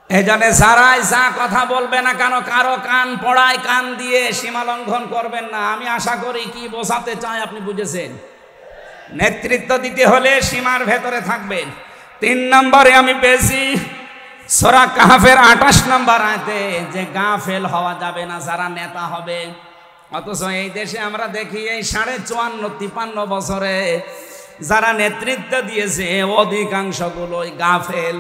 এই জন্য যারাই যা কথা বলবে না কেন কারো কান পড়ায় কান দিয়ে সীমা লঙ্ঘন করবেন না। আমি আশা করি কি বোঝাতে চাই আপনি বুঝেছেন। নেতৃত্ব দিতে হলে সীমার ভেতরে থাকবেন। 3 নম্বরে আমি পেয়েছি সূরা কাহফের 28 নম্বর আয়াতে যে গাফেল হওয়া যাবে না যারা নেতা হবে। অথচ এই দেশে আমরা দেখি এই 54-53 বছরে যারা নেতৃত্ব দিয়েছে অধিকাংশগুলোই গাফেল।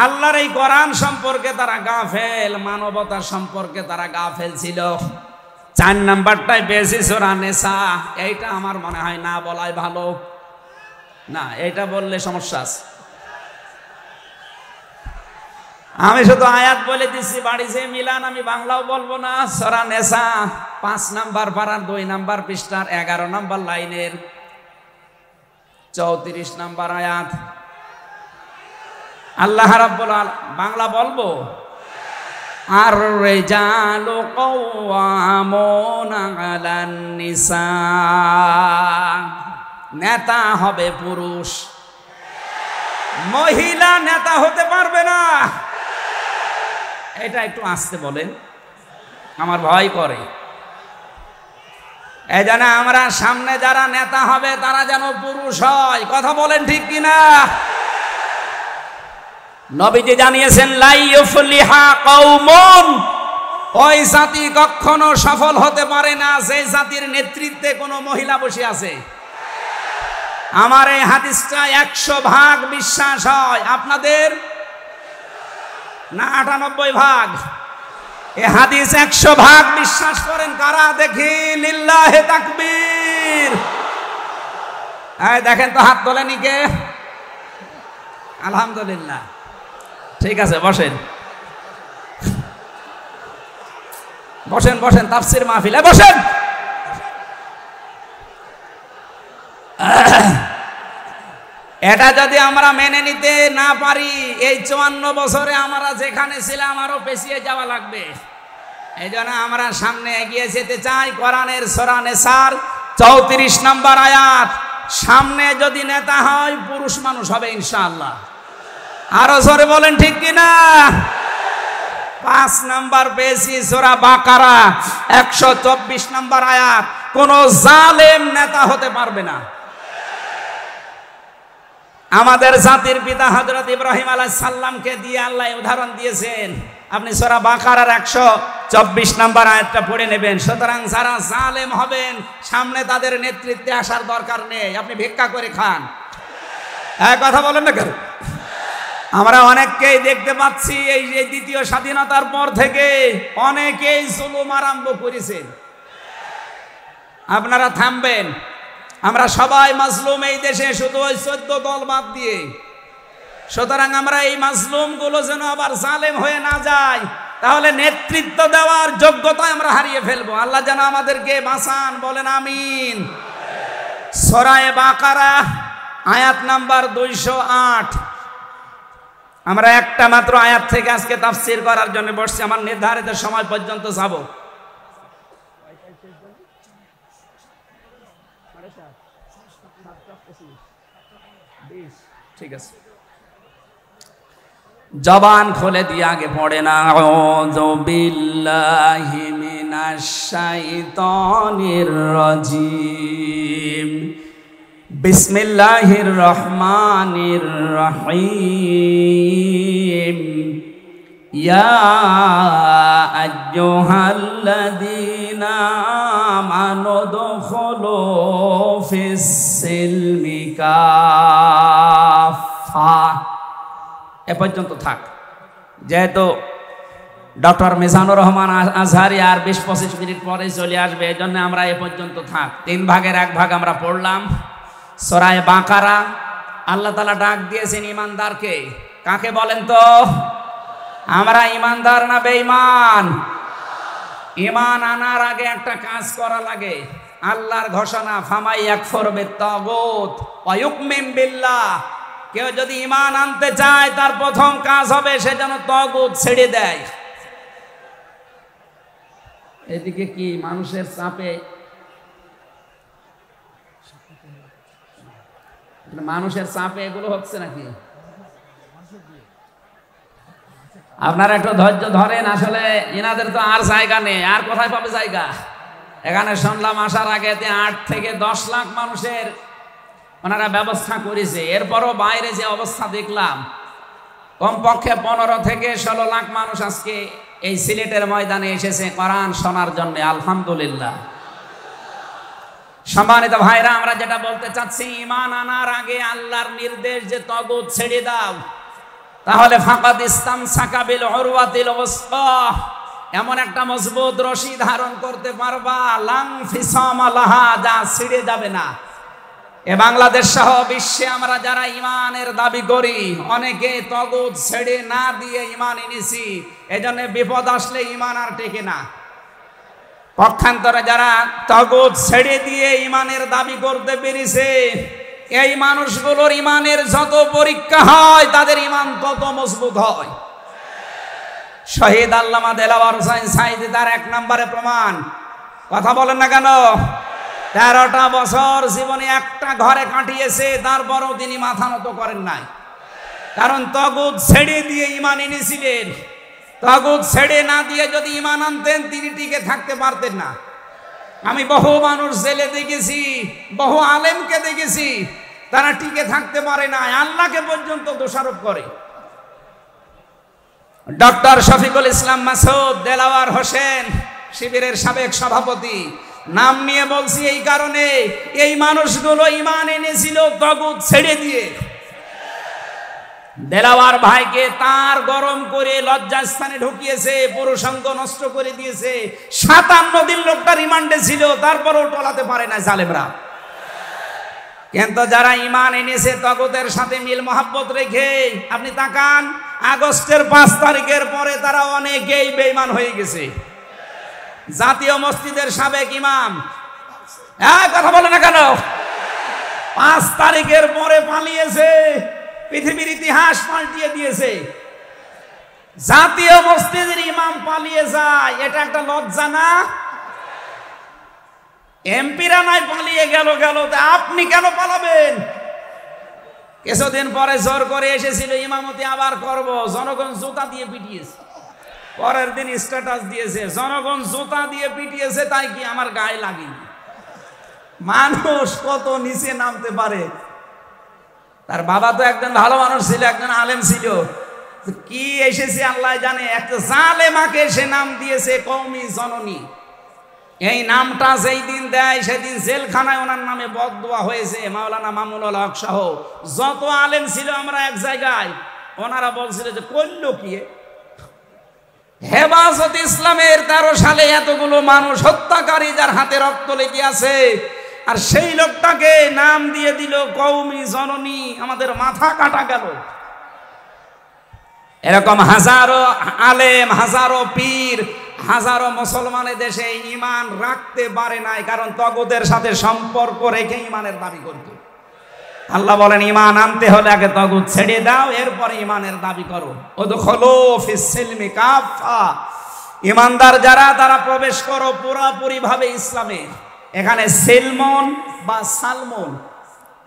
আল্লাহর এই কোরআন সম্পর্কে তারা গাফেল, মানবতার সম্পর্কে তারা গাফেল ছিল। 4 নাম্বারটাই বেশি সূরা নিসা, এইটা আমার মনে হয় না বলাই ভালো। না, এইটা বললে সমস্যা আছে। আমি শুধু আয়াত বলে দিচ্ছি, বাড়ি যে মিলান আমি বাংলাও বলবো না। সূরা নিসা 5 নাম্বার পারার 2 নাম্বার পৃষ্ঠার 11 নাম্বার লাইনের 34 নাম্বার আয়াত। আল্লাহ রাব্বুল আলামিন, বাংলা বলবো, আর রিজালু কাওয়ামুনা আলান নিসা, নেতা হবে পুরুষ, মহিলা নেতা হতে পারবে না। এটা একটু আস্তে বলেন, আমার ভয় করে। এই জন্য আমরা সামনে যারা নেতা হবে তারা যেন পুরুষ হয়। কথা বলেন ঠিক কিনা? নবীজি জানিয়েছেন লা ইউফলিহা কওমুন, ওই জাতি কখনো সফল হতে পারে না যে জাতির নেতৃত্বে কোনো মহিলা বসে আছে। আমার এই হাদিসটা 100% বিশ্বাস হয়, আপনাদের না 98 ভাগ? এই হাদিস 100% বিশ্বাস করেন কারা? দেখি লিল্লাহে তাকবীর। দেখেন তো হাত তোলেনি কে? আলহামদুলিল্লাহ। ঠিক আছে, বসেন বসেন বসেন, তাফসীর মাহফিলে বসেন। এটা যদি আমরা মেনে নিতে না পারি, এই 54 বছরে আমরা যেখানে ছিলাম আরো পেছিয়ে যাওয়া লাগবে। এই জন্য আমরা সামনে এগিয়ে যেতে চাই। কোরআনের সূরা নিসার 34 নম্বর আয়াত, সামনে যদি নেতা হয় পুরুষ মানুষ হবে ইনশাআল্লাহ। আরো জোরে বলেন ঠিক কিনা? 5 নম্বর পেয়েছি সূরা বাকারা 124 নম্বর আয়াত, কোন জালেম নেতা হতে পারবে না। আমাদের জাতির পিতা হযরত ইব্রাহিম আলাইহিস সালামকে দিয়ে আল্লাহ উদাহরণ দিয়েছেন। আপনি সূরা বাকারার 124 নম্বর আয়াতটা পড়ে নেবেন। সুতরাং যারা জালেম হবেন সামনে তাদের নেতৃত্বে আসার দরকার নেই, আপনি ভিক্ষা করে খান। এক কথা বলেন না কেন? আমরা অনেককেই দেখতে পাচ্ছি এই যে দ্বিতীয় স্বাধীনতার পর থেকে অনেকেই জুলুম আরম্ভ করেছেন। আপনারা থামবেন। আমরা সবাই মাজলুম এই দেশে, শুধু ওই 14 দল বাদ দিয়ে। সুতরাং আমরা এই মাজলুম গুলো যেন আবার জালেম হয়ে না যায়, তাহলে নেতৃত্ব দেওয়ার যোগ্যতা আমরা হারিয়ে ফেলবো। আল্লাহ যেন আমাদেরকে বাঁচান, বলেন আমিন। সূরা বাকারা আয়াত নাম্বার 208। আমরা একটা মাত্র আয়াত থেকে আজকে তাফসীর করার জন্য বসছি। আমার নির্ধারিত সময় পর্যন্ত যাব। ঠিক আছে, জবান খুলে দিয়ে আগে পড়ে না, আউযু বিল্লাহি মিনাশ শাইতানির রাজিম, বিসমিল্লাহির রহমানির রহিম, ইয়া আইয়ুহাল্লাযীনা আমানু দুখুলু ফিস সিলমি কাফা। এ পর্যন্ত থাক। যেহেতু ডক্টর মিজানুর রহমান আজহারি আর 20-25 মিনিট পরে চলে আসবে, এই জন্য আমরা এ পর্যন্ত থাক। 3 ভাগের 1 ভাগ আমরা পড়লাম। সূরা বাকারা আল্লাহ তাআলা ডাক দিয়েছেন ইমানদারকে। কাকে বলেন তো? আমরা ইমানদার না বেঈমান? ঈমান আনার আগে একটা কাজ করা লাগে। আল্লাহর ঘোষণা, ফামাই ইয়াকফুর বিত-তাগুত ওয়া ইউমিন বিল্লাহ। কেউ যদি ঈমান আনতে চায় তার প্রথম কাজ হবে সে যেন তাগুত ছেড়ে দেয়। এদিকে কি মানুষের চাপে, মানুষের চাপে এগুলো হচ্ছে নাকি? আপনারা একটু ধৈর্য ধরেন। আসলে এনাদের তো আর জায়গা নেই, আর কোথায় পাবে জায়গা? এখানে শুনলাম আসার আগে 8 থেকে 10 লাখ মানুষের ওনারা ব্যবস্থা করেছে। এরপরও বাইরে যে অবস্থা দেখলাম, কমপক্ষে 15 থেকে 16 লাখ মানুষ আজকে এই সিলেটের ময়দানে এসেছে কোরআন শোনার জন্য। আলহামদুলিল্লাহ। সম্মানিত ভাইরা, আমরা যেটা বলতে চাচ্ছি, ঈমান আনার আগে আল্লাহর নির্দেশ যে তাগুত ছেড়ে দাও, তাহলে ফাকাদ ইসতামসাকা বিল উরওয়াতিল ওয়াসকা, এমন একটা মজবুত রশি ধারণ করতে পারবা, লাং ফিসামা লাহা, যা ছিঁড়ে যাবে না। এ বাংলাদেশ সহ বিশ্বে আমরা যারা ঈমানের দাবি করি, অনেকে তাগুত ছেড়ে না দিয়ে ঈমান এনেছি। এজন্য বিপদ আসলে ঈমান আর টেকে না। পক্ষান্তরে যারা তাগুত ছেড়ে দিয়ে ঈমানের দাবি করতে পেরেছে, এই মানুষগুলোর ঈমানের যত পরীক্ষা হয় তাদের ঈমান তত মজবুত হয়। শহীদ আল্লামা দেলাওয়ার হোসেন সাঈদী তার 1 নম্বরে প্রমাণ। কথা বলেন না কেন? 13টা বছর জীবনে একটা ঘরে কাটিয়েছে, তারপরও তিনি মাথা নত করেন নাই। কারণ তাগুত ছেড়ে দিয়ে ঈমান এনেছিলেন। তাগুত ছেড়ে না দিয়ে যদি ঈমান আনতেন তিনি টিকে থাকতে পারতেন না। আমি বহু মানুষ জেলে দেখেছি, বহু আলেমকে দেখেছি, তারা টিকে থাকতে পারে না, আল্লাহকে পর্যন্ত দোষারোপ করে। ডক্টর শফিকুল ইসলাম মাসুদ দেলাওয়ার হোসেন শিবিরের সাবেক সভাপতি, নাম নিয়ে বলছি এই কারণে, এই মানুষগুলো ঈমান এনেছিল তাগুত ছেড়ে দিয়ে। দেলাওয়ার ভাইকে তার গরম করে লজ্জাস্থানে ঢুকিয়েছে, পুরুষাঙ্গ নষ্ট করে দিয়েছে। 57 দিন লোকটা রিমান্ডে ছিল, তারপরও টলাতে পারে না জালেমরা। কিন্তু যারা ঈমান এনেছে তাগুতের সাথে মিল মহব্বত রেখে, আপনি তাকান আগস্টের 5 তারিখের পরে তারা অনেকেই বেঈমান হয়ে গেছে। জাতীয় মসজিদের সাবেক ইমাম, কথা বলে না কেন, 5 তারিখের পরে পালিয়েছে, পৃথিবীর ইতিহাস পাল্টিয়ে দিয়েছে। জাতীয় মসজিদের ইমাম পালিয়ে যায়, এটা একটা লজ্জা না? এমপিরা নাই পালিয়ে গেল, আপনি কেন পালাবেন? কিছুদিন পরে জোর করে এসেছিল ইমামতি আবার করব, জনগণ জুতা দিয়ে পিটিয়েছে। পরের দিন স্ট্যাটাস দিয়েছে, জনগণ জুতা দিয়ে পিটিয়েছে, তাই কি আমার গায়ে লাগেনি। মানুষ কত নিচে নামতে পারে। তার বাবা তো একজন ভালো মানুষ ছিল, একজন আলেম ছিল, কি এসেছে আল্লাহ জানে। একটা জালেমাকে সে নাম দিয়েছে কওমি জননী। এই নামটা যেই দিন দেয় সেদিন জেলখানায় ওনার নামে বদদোয়া হয়েছে। মাওলানা মামুনুল হক সহ যত আলেম ছিল আমরা এক জায়গায়, ওনারা বলছিল যে করল কি হেফাজত ইসলামের 13 সালে এতগুলো মানুষ হত্যাকারী যার হাতে রক্ত লেগে আছে, আর সেই লোকটাকে নাম দিয়ে দিল কওমি জননী। আমাদের মাথা কাটা গেল। এরকম হাজারো আলেম, হাজারো পীর, হাজারো মুসলমানের দেশে ঈমান রাখতে পারে নাই, কারণ তাগুতের সাথে সম্পর্ক রেখে ঈমানের দাবি করত। আল্লাহ বলেন ঈমান আনতে হলে আগে তাগুত ছেড়ে দাও, এরপরে ঈমানের দাবি করো। উদখুলু ফিস সিলমি কাফা, ঈমানদার যারা তারা প্রবেশ করো পুরোপুরি ভাবে ইসলামে। এখানে সিলমন বা সালমন,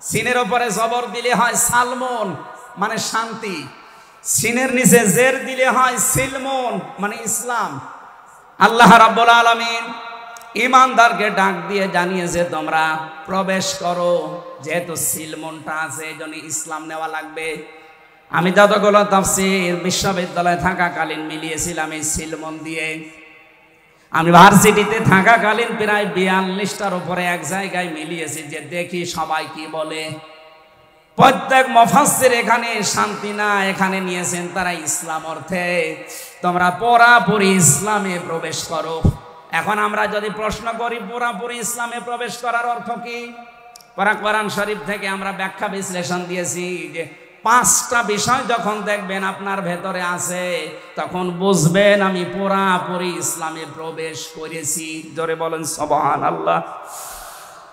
সিনের উপরে জবর দিলে হয় সালমন মানে শান্তি, সিনের নিচে জের দিলে হয় সিলমন মানে ইসলাম। আল্লাহ রাব্বুল আলামিন ঈমানদারকে ডাক দিয়ে জানিয়েছে তোমরা প্রবেশ করো। যেহেতু সিলমনটা আছে এইজন্য ইসলাম নেওয়া লাগবে। আমি যতগুলো তাফসীর বিশ্ববিদ্যালয়ে থাকাকালীন মিলিয়েছিলাম এই সিলমন দিয়ে। আমি ভার্সিটিতে থাকাকালীন প্রায় 42টার উপরে এক জায়গায় মিলিয়েছি, যে দেখি সবাই কি বলে। প্রত্যেক মুফাসসির এখানে শান্তি না, এখানে নিয়েছেন তারা ইসলাম অর্থে তোমরা পুরোপুরি ইসলামে প্রবেশ করো। এখন আমরা যদি প্রশ্ন করি পুরোপুরি ইসলামে প্রবেশ করার অর্থ কি, কোরআন শরীফ থেকে আমরা ব্যাখ্যা বিশ্লেষণ দিয়েছি যে 5টা বিষয় যখন দেখবেন আপনার ভেতরে আছে, তখন বুঝবেন আমি পুরোপুরি ইসলামে প্রবেশ করেছি। জোরে বলেন সুবহানাল্লাহ।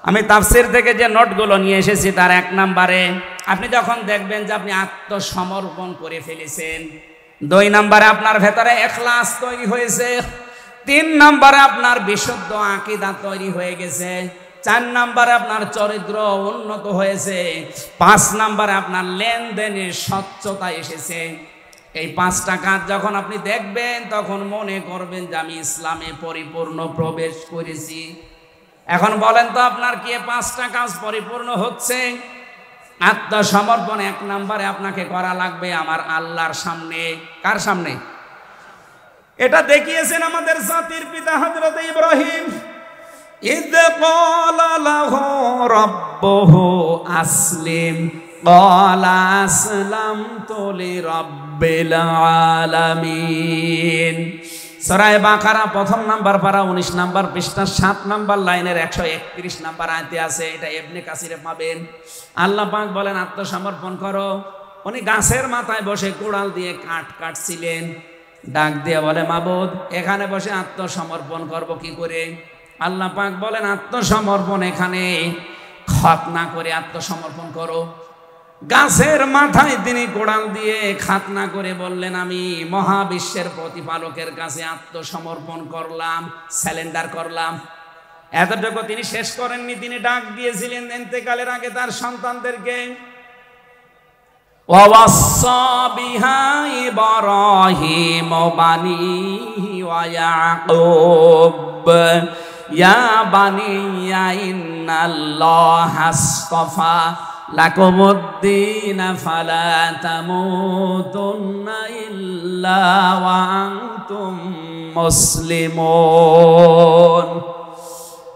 আমি তাফসীর থেকে যে নোটগুলো নিয়ে এসেছি তার 1 নম্বরে আপনি যখন দেখবেন যে আপনি আত্মসমর্পণ করে ফেলেছেন, 2 নম্বরে আপনার ভেতরে ইখলাস তৈরি হয়েছে, 3 নম্বরে আপনার বিশুদ্ধ আকীদা তৈরি হয়ে গেছে, 4 নম্বরে আপনার চরিত্র উন্নত হয়েছে, 5 নম্বরে আপনার লেনদেনের স্বচ্ছতা এসেছে। এই 5টা কাজ যখন আপনি দেখবেন তখন মনে করবেন যে আমি ইসলামে পরিপূর্ণ প্রবেশ করেছি। এখন বলেন তো আপনার কি 5টা কাজ পরিপূর্ণ হচ্ছে? আত্মসমর্পণ 1 নম্বরে আপনাকে করা লাগবে আমার আল্লাহর সামনে। কার সামনে? এটা দেখিয়েছেন আমাদের জাতির পিতা হযরত ইব্রাহিম। ইয ক্বালা লাহু রাব্বুহু আসলিম ক্বালা আসলামতু লিরাব্বিল আলামিন। সূরা বাকারা 1 নাম্বার পারা 19 নাম্বার পৃষ্ঠা 7 নাম্বার লাইনের 131 নাম্বার আয়াতে আছে। এটা ইবনে কাসিরে পাবেন। আল্লাহ পাক বলেন আত্মসমর্পণ করো। উনি গাছের মাথায় বসে কোড়াল দিয়ে কাঠ কাটছিলেন, ডাক দিয়ে বলে মাবুদ এখানে বসে আত্মসমর্পণ করব কি করে? আল্লাহ পাক বলেন আত্মসমর্পণ এখানে খাতনা করে আত্মসমর্পণ করো। গাছের মাথায় তিনি কোড়াল দিয়ে খাতনা করে বললেন আমি মহাবিশ্বের প্রতিপালকের কাছে আত্মসমর্পণ করলাম, স্যালেন্ডার করলাম। এতটুকু তিনি শেষ করেননি, তিনি ডাক দিয়েছিলেন ইন্তেকালের আগে তার সন্তানদেরকে, ওয়াসাসা বিহা ইব্রাহিম বানিহি ওয়া ইয়াকুব ইয়া বানিয়া ইন্নাল্লাহা আসতাফা লাকুমুদ্দিন ফালা তামুতুন্না ইল্লা ওয়া আনতুম মুসলিমুন।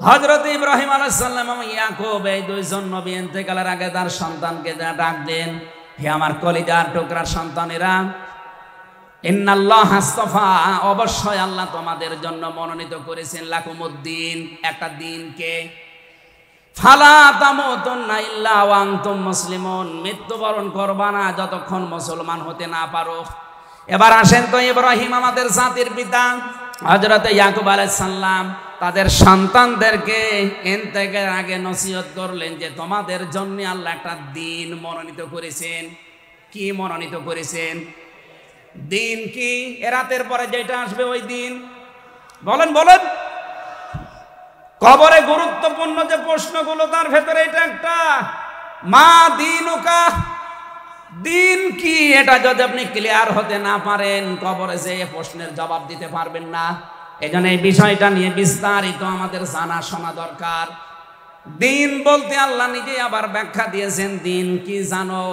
হযরত ইব্রাহিম আলাইহিস সালাম এবং ইয়াকুব এই 2 জন নবী ইন্তেকালের আগে তার সন্তানকে ডাক দেন, হে আমার কলিজার টুকরার সন্তানেরা, ইন্নাল্লাহা আসতাফা অবশ্যই আল্লাহ তোমাদের জন্য মনোনীত করেছেন লাকুমুদ্দিন একটা দিনকে, ফালা তামুতুন্না ইল্লা ওয়া আনতুম মুসলিমুন, মৃত্যুবরণ করবা না যতক্ষণ মুসলমান হতে না পারো। এবার আসেন তো, ইব্রাহিম আমাদের জাতির পিতা, হযরত ইয়াকুব আলাইহিস সালাম তাদের সন্তানদেরকে ইন্তেকালের আগে নসিহত করলেন যে তোমাদের জন্য আল্লাহ একটা দিন মনোনীত করেছেন। কি মনোনীত করেছেন? দিন কি? এ রাতের পরে যেটা আসবে ওই দিন। বলেন বলেন। কবরে গুরুত্বপূর্ণ যে প্রশ্নগুলো তার ভেতরে এটা একটা, মা দীনুকা, দিন কি? এটা যদি আপনি ক্লিয়ার হতে না পারেন, কবরে যে প্রশ্নের জবাব দিতে পারবেন না। এজন্য এই বিষয়টা নিয়ে বিস্তারিত আমাদের জানা শোনা দরকার। দিন বলতে আল্লাহ নিজে আবার ব্যাখ্যা দিয়েছেন। দিন কি জানো?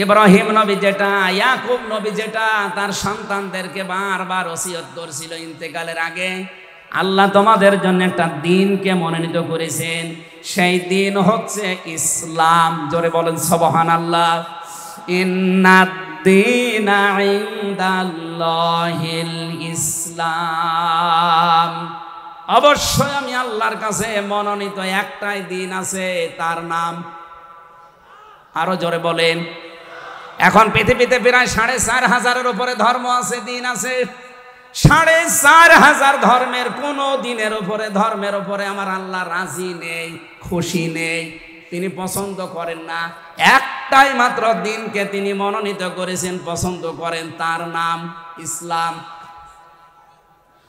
ইব্রাহিম নবী যেটা, ইয়াকুব নবী যেটা তার সন্তানদেরকে বারবার ওসিয়ত করছিল ইন্তেকালের আগে, আল্লাহ তোমাদের জন্য একটা দিনকে মনোনীত করেছেন। সেই দিন হচ্ছে ইসলাম। জোরে বলেন সুবহানাল্লাহ। ইন্নাদ-দীনা ইনদাল্লাহিল ইসলাম। অবশ্যই আমি আল্লাহর কাছে মনোনীত একটাই দিন আছে, তার নাম, আরো জোরে বলেন। এখন পৃথিবীতে প্রায় 4,500-এর উপরে ধর্ম আছে, দিন আছে। 4,500 ধর্মের কোন দিনের উপরে, ধর্মের উপরে আমার আল্লাহ রাজি নেই, খুশি নেই, তিনি পছন্দ করেন না। একটাই মাত্র দিনকে তিনি মনোনীত করেছেন, পছন্দ করেন, তার নাম ইসলাম।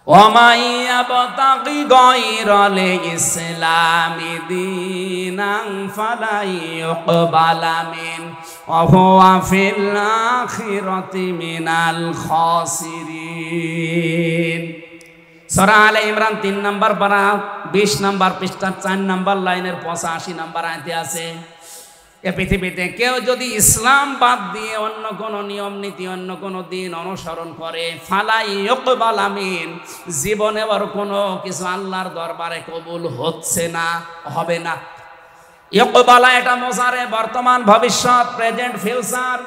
ওয়ামাই ইয়াবতাগি গায়রাল ইসলামি দীনান ফালা ইউকবালা মিন ওয়া হুয়া ফিল আখিরাতি মিনাল খাসিরিন। সূরা আলে ইমরান 3 নম্বর পারা 20 নম্বর পৃষ্ঠা 4 নম্বর লাইনের 85 নম্বর আয়াতে আছে, এ পৃথিবীতে কেউ যদি ইসলাম বাদ দিয়ে অন্য কোন নিয়ম নীতি, অন্য কোন দিন অনুসরণ করে, ফালা ইউকবালা মিন, জীবনে আর কোনো কিছু আল্লাহর দরবারে কবুল হচ্ছে না, হবে না। ইউকবালা এটা মুজারে, বর্তমান ভবিষ্যৎ, প্রেজেন্ট ফিউচার।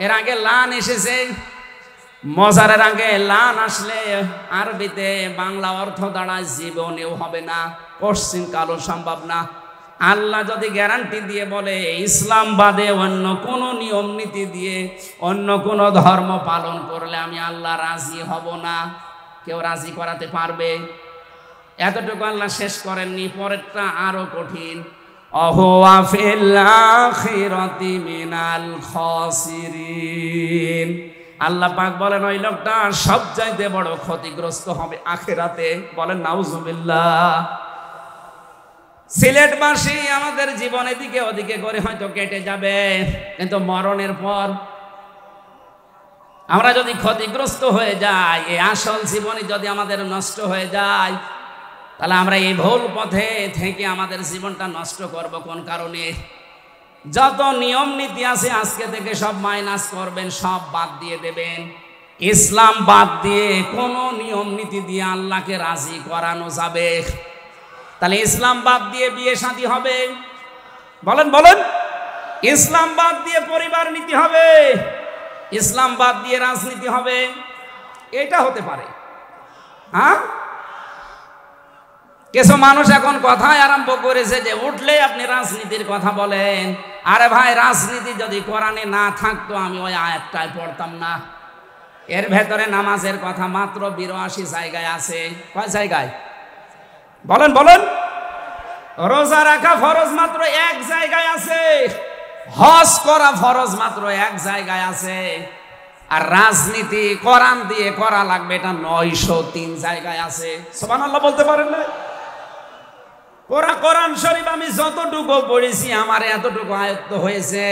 এর আগে লান এসেছে, মজারের আগে লান আসলে আরবিতে বাংলা অর্থ দাঁড়ায় জীবনেও হবে না, পশ্চিম কালও সম্ভব না। আল্লাহ যদি গ্যারান্টি দিয়ে বলে ইসলাম বাদে অন্য কোন নিয়ম নীতি দিয়ে অন্য কোন ধর্ম পালন করলে আমি আল্লাহ রাজি হব না, কেউ রাজি করাতে পারবে? এতটুকু আল্লাহ শেষ করেননি, পরেরটা আরো কঠিন। অহুয়া ফিল আখিরাতি মিনাল খাসিরিন। আল্লাহ পাক বলেন ওই লোকটা সবচাইতে বড় ক্ষতিগ্রস্ত হবে আখিরাতে। বলেন নাউজুবিল্লাহ। সিলেটবাসী আমাদের জীবন এদিকে ওদিকে করে হয়তো কেটে যাবে, কিন্তু মরণের পর আমরা যদি ক্ষতিগ্রস্ত হয়ে যাই, এই আসল জীবনে যদি আমাদের নষ্ট হয়ে যায়, তাহলে আমরা এই ভুল পথে থেকে আমাদের জীবনটা নষ্ট করব কোন কারণে? যত নিয়ম নীতি আছে আজকে থেকে সব মাইনাস করবেন, সব বাদ দিয়ে দেবেন। ইসলাম বাদ দিয়ে কোন নিয়ম নীতি দিয়ে আল্লাহকে রাজি করানো যাবে? তাহলে ইসলাম বাদ দিয়ে বিয়ে শাদী হবে? বলেন বলেন। ইসলাম বাদ দিয়ে পরিবার নীতি হবে? ইসলাম বাদ দিয়ে রাজনীতি হবে? এটা হতে পারে। হ্যাঁ, কিছু মানুষ এখন কথাই আরম্ভ করেছে যে উঠলে আপনি রাজনীতির কথা বলেন। আরে ভাই, রাজনীতি যদি কোরআনে না থাকতো আমি ওই আয়াতটাই পড়তাম না। এর ভেতরে নামাজের কথা মাত্র 82 জায়গায় আছে। কয় জায়গায়? বলেন বলেন। রোজা রাখা ফরজ মাত্র 1 জায়গায় আছে। হজ করা ফরজ মাত্র 1 জায়গায় আছে। আর রাজনীতি কোরআন দিয়ে করা লাগবে এটা 903 জায়গায় আছে। সুবহানাল্লাহ বলতে পারেন না? কোরআন শরীফ আমি যতটুকু পড়েছি আমার এতটুকু আয়ত্ত হয়েছে।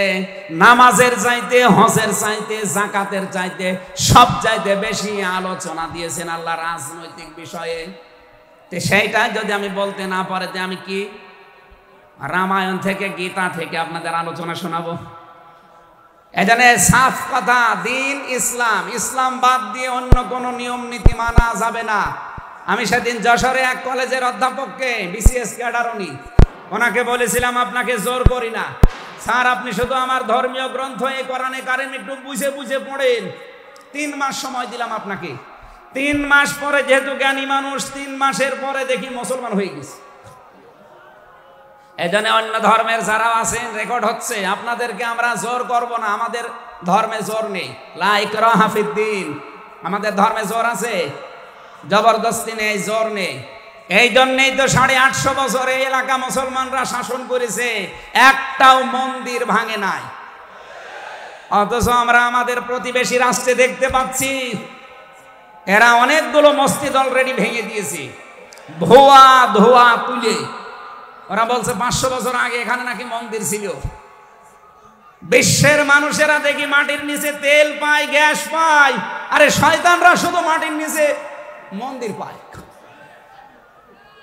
নামাজের চাইতে, হজের চাইতে, যাকাতের চাইতে সব চাইতে বেশি আলোচনা দিয়েছেন আল্লাহ রাজনৈতিক বিষয়ে। তো সেইটা যদি আমি বলতে না পারে আমি কি রামায়ণ থেকে, গীতা থেকে আপনাদের আলোচনা শোনাবো? এখানে সাফ কথা, দিন ইসলাম, ইসলাম বাদ দিয়ে অন্য কোনো নিয়ম নীতি মানা যাবে না। আমি সেদিন যশোরে এক কলেজের অধ্যাপককে, বিসিএস ক্যাডার উনি, ওনাকে বলেছিলাম আপনাকে জোর করি না স্যার, আপনি শুধু আমার ধর্মীয় গ্রন্থ এই কোরআনে কারিম একটু বুঝে বুঝে পড়েন। 3 মাস সময় দিলাম আপনাকে। 3 মাস পরে, যেহেতু জ্ঞানী মানুষ, 3 মাসের পরে দেখি মুসলমান হয়ে গেছে। এজন্য অন্য ধর্মের যারা আছেন রেকর্ড হচ্ছে, আপনাদেরকে আমরা জোর করব না, আমাদের ধর্মে জোর নেই। লা ইকরাহা ফিদ্দিন, আমাদের ধর্মে জোর আছে? জবরদস্তি নেই, জোর নেই। এই জন্যই তো 850 বছর এই এলাকা মুসলমানরা শাসন করেছে, একটাও মন্দির ভাঙে নাই। অথচ আমরা আমাদের প্রতিবেশী রাষ্ট্রে দেখতে পাচ্ছি এরা অনেকগুলো মসজিদ অলরেডি ভেঙে দিয়েছে, ধোয়া ধোয়া তুলে। ওরা বলছে 500 বছর আগে এখানে নাকি মন্দির ছিল। বিশ্বের মানুষেরা দেখি মাটির নিচে তেল পায়, গ্যাস পায়, আরে শয়তানরা শুধু মাটির নিচে মন্দির পায়।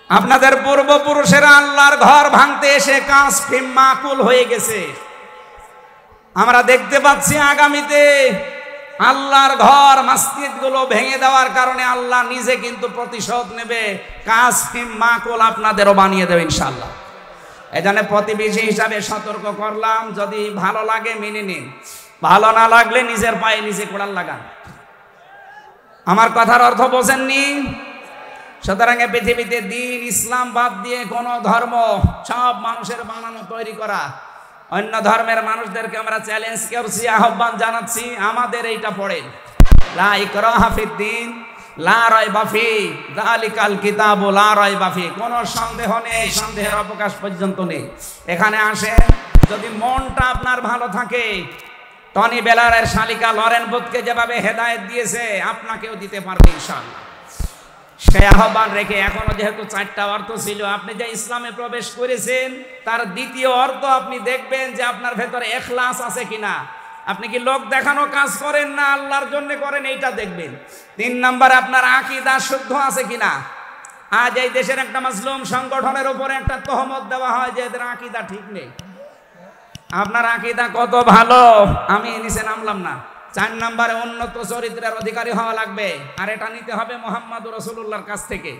আপনাদের পূর্বপুরুষেরা আল্লাহর ঘর ভাঙতে এসে কাজ ফিম মাকুল হয়ে গেছে। আমরা দেখতে পাচ্ছি আগামীতে আল্লাহর ঘর মসজিদগুলো ভেঙে দেওয়ার কারণে আল্লাহ নিজে কিন্তু প্রতিশোধ নেবে, কাজ ফিম মাকুল আপনাদেরও বানিয়ে দেবে ইনশাআল্লাহ। এজন্য প্রতিবেশী হিসাবে সতর্ক করলাম, যদি ভালো লাগে মেনে নিন, ভালো না লাগলে নিজের পায়ে নিজে কোড়াল লাগান। আমার কথার অর্থ বোঝেননি? সুতরাং পৃথিবীতে দিন ইসলাম বাদ দিয়ে কোন ধর্ম সব মানুষের বানানো তৈরি করা। অন্য ধর্মের মানুষদেরকে আমরা চ্যালেঞ্জ করছি, আহ্বান জানাচ্ছি, আমাদের এইটা পড়েন, লা ইকরাহা ফিদ্দিন লা রাইবা ফি যালিকাল কিতাবু লা রাইবা ফি। কোনো সন্দেহ নেই, সন্দেহের অবকাশ পর্যন্ত নেই। এখানে আসেন, যদি মনটা আপনার ভালো থাকে, টনি বেলারের শালিকা লরেন বুথকে যেভাবে হেদায়েত দিয়েছে আপনাকেও দিতে পারবে ইনশাআল্লাহ। সেই আহ্বান রেখে, এখনো যেহেতু 4টা অর্থ ছিল, আপনি যে ইসলামে প্রবেশ করেছেন তার দ্বিতীয় অর্থ আপনি দেখবেন যে আপনার ভেতরে ইখলাস আছে কিনা। আপনি কি লোক দেখানো কাজ করেন না আল্লাহর জন্য করেন, এইটা দেখবেন। 3 নম্বরে আপনার আকীদা শুদ্ধ আছে কিনা। আজ এই দেশের একটা মাজলুম সংগঠনের উপরে একটা তহমত দেওয়া হয় যে এদের আকীদা ঠিক নেই। আপনার আকীদা কত ভালো, আমি নিচে নামলাম না। 4 নম্বরে উন্নত চরিত্রের অধিকারী হওয়া লাগবে, আর এটা নিতে হবে মুহাম্মদুর রাসূলুল্লাহর কাছ থেকে।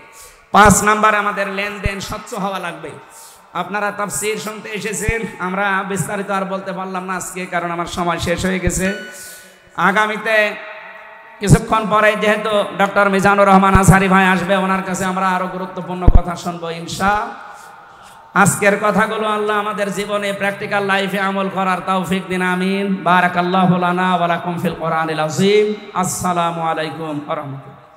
5 নম্বরে আমাদের লেনদেন স্বচ্ছ হওয়া লাগবে। আপনারা তাফসীর শুনতে এসেছেন, আমরা বিস্তারিত আর বলতে পারলাম না আজকে, কারণ আমার সময় শেষ হয়ে গেছে। আগামীতে কিছুক্ষণ পরে যেহেতু ডক্টর মিজানুর রহমান আজহারি ভাই আসবে, ওনার কাছে আমরা আরো গুরুত্বপূর্ণ কথা শুনবো ইনশাআল্লাহ। আজকের কথাগুলো আল্লাহ আমাদের জীবনে প্র্যাকটিক্যাল লাইফে আমল করার তৌফিক দিন, আমিন। বারাকাল্লাহু লানা ওয়া লাকুম ফিল কোরআনিল আযীম। আসসালামু আলাইকুম ওয়া রাহমাতুল্লাহ।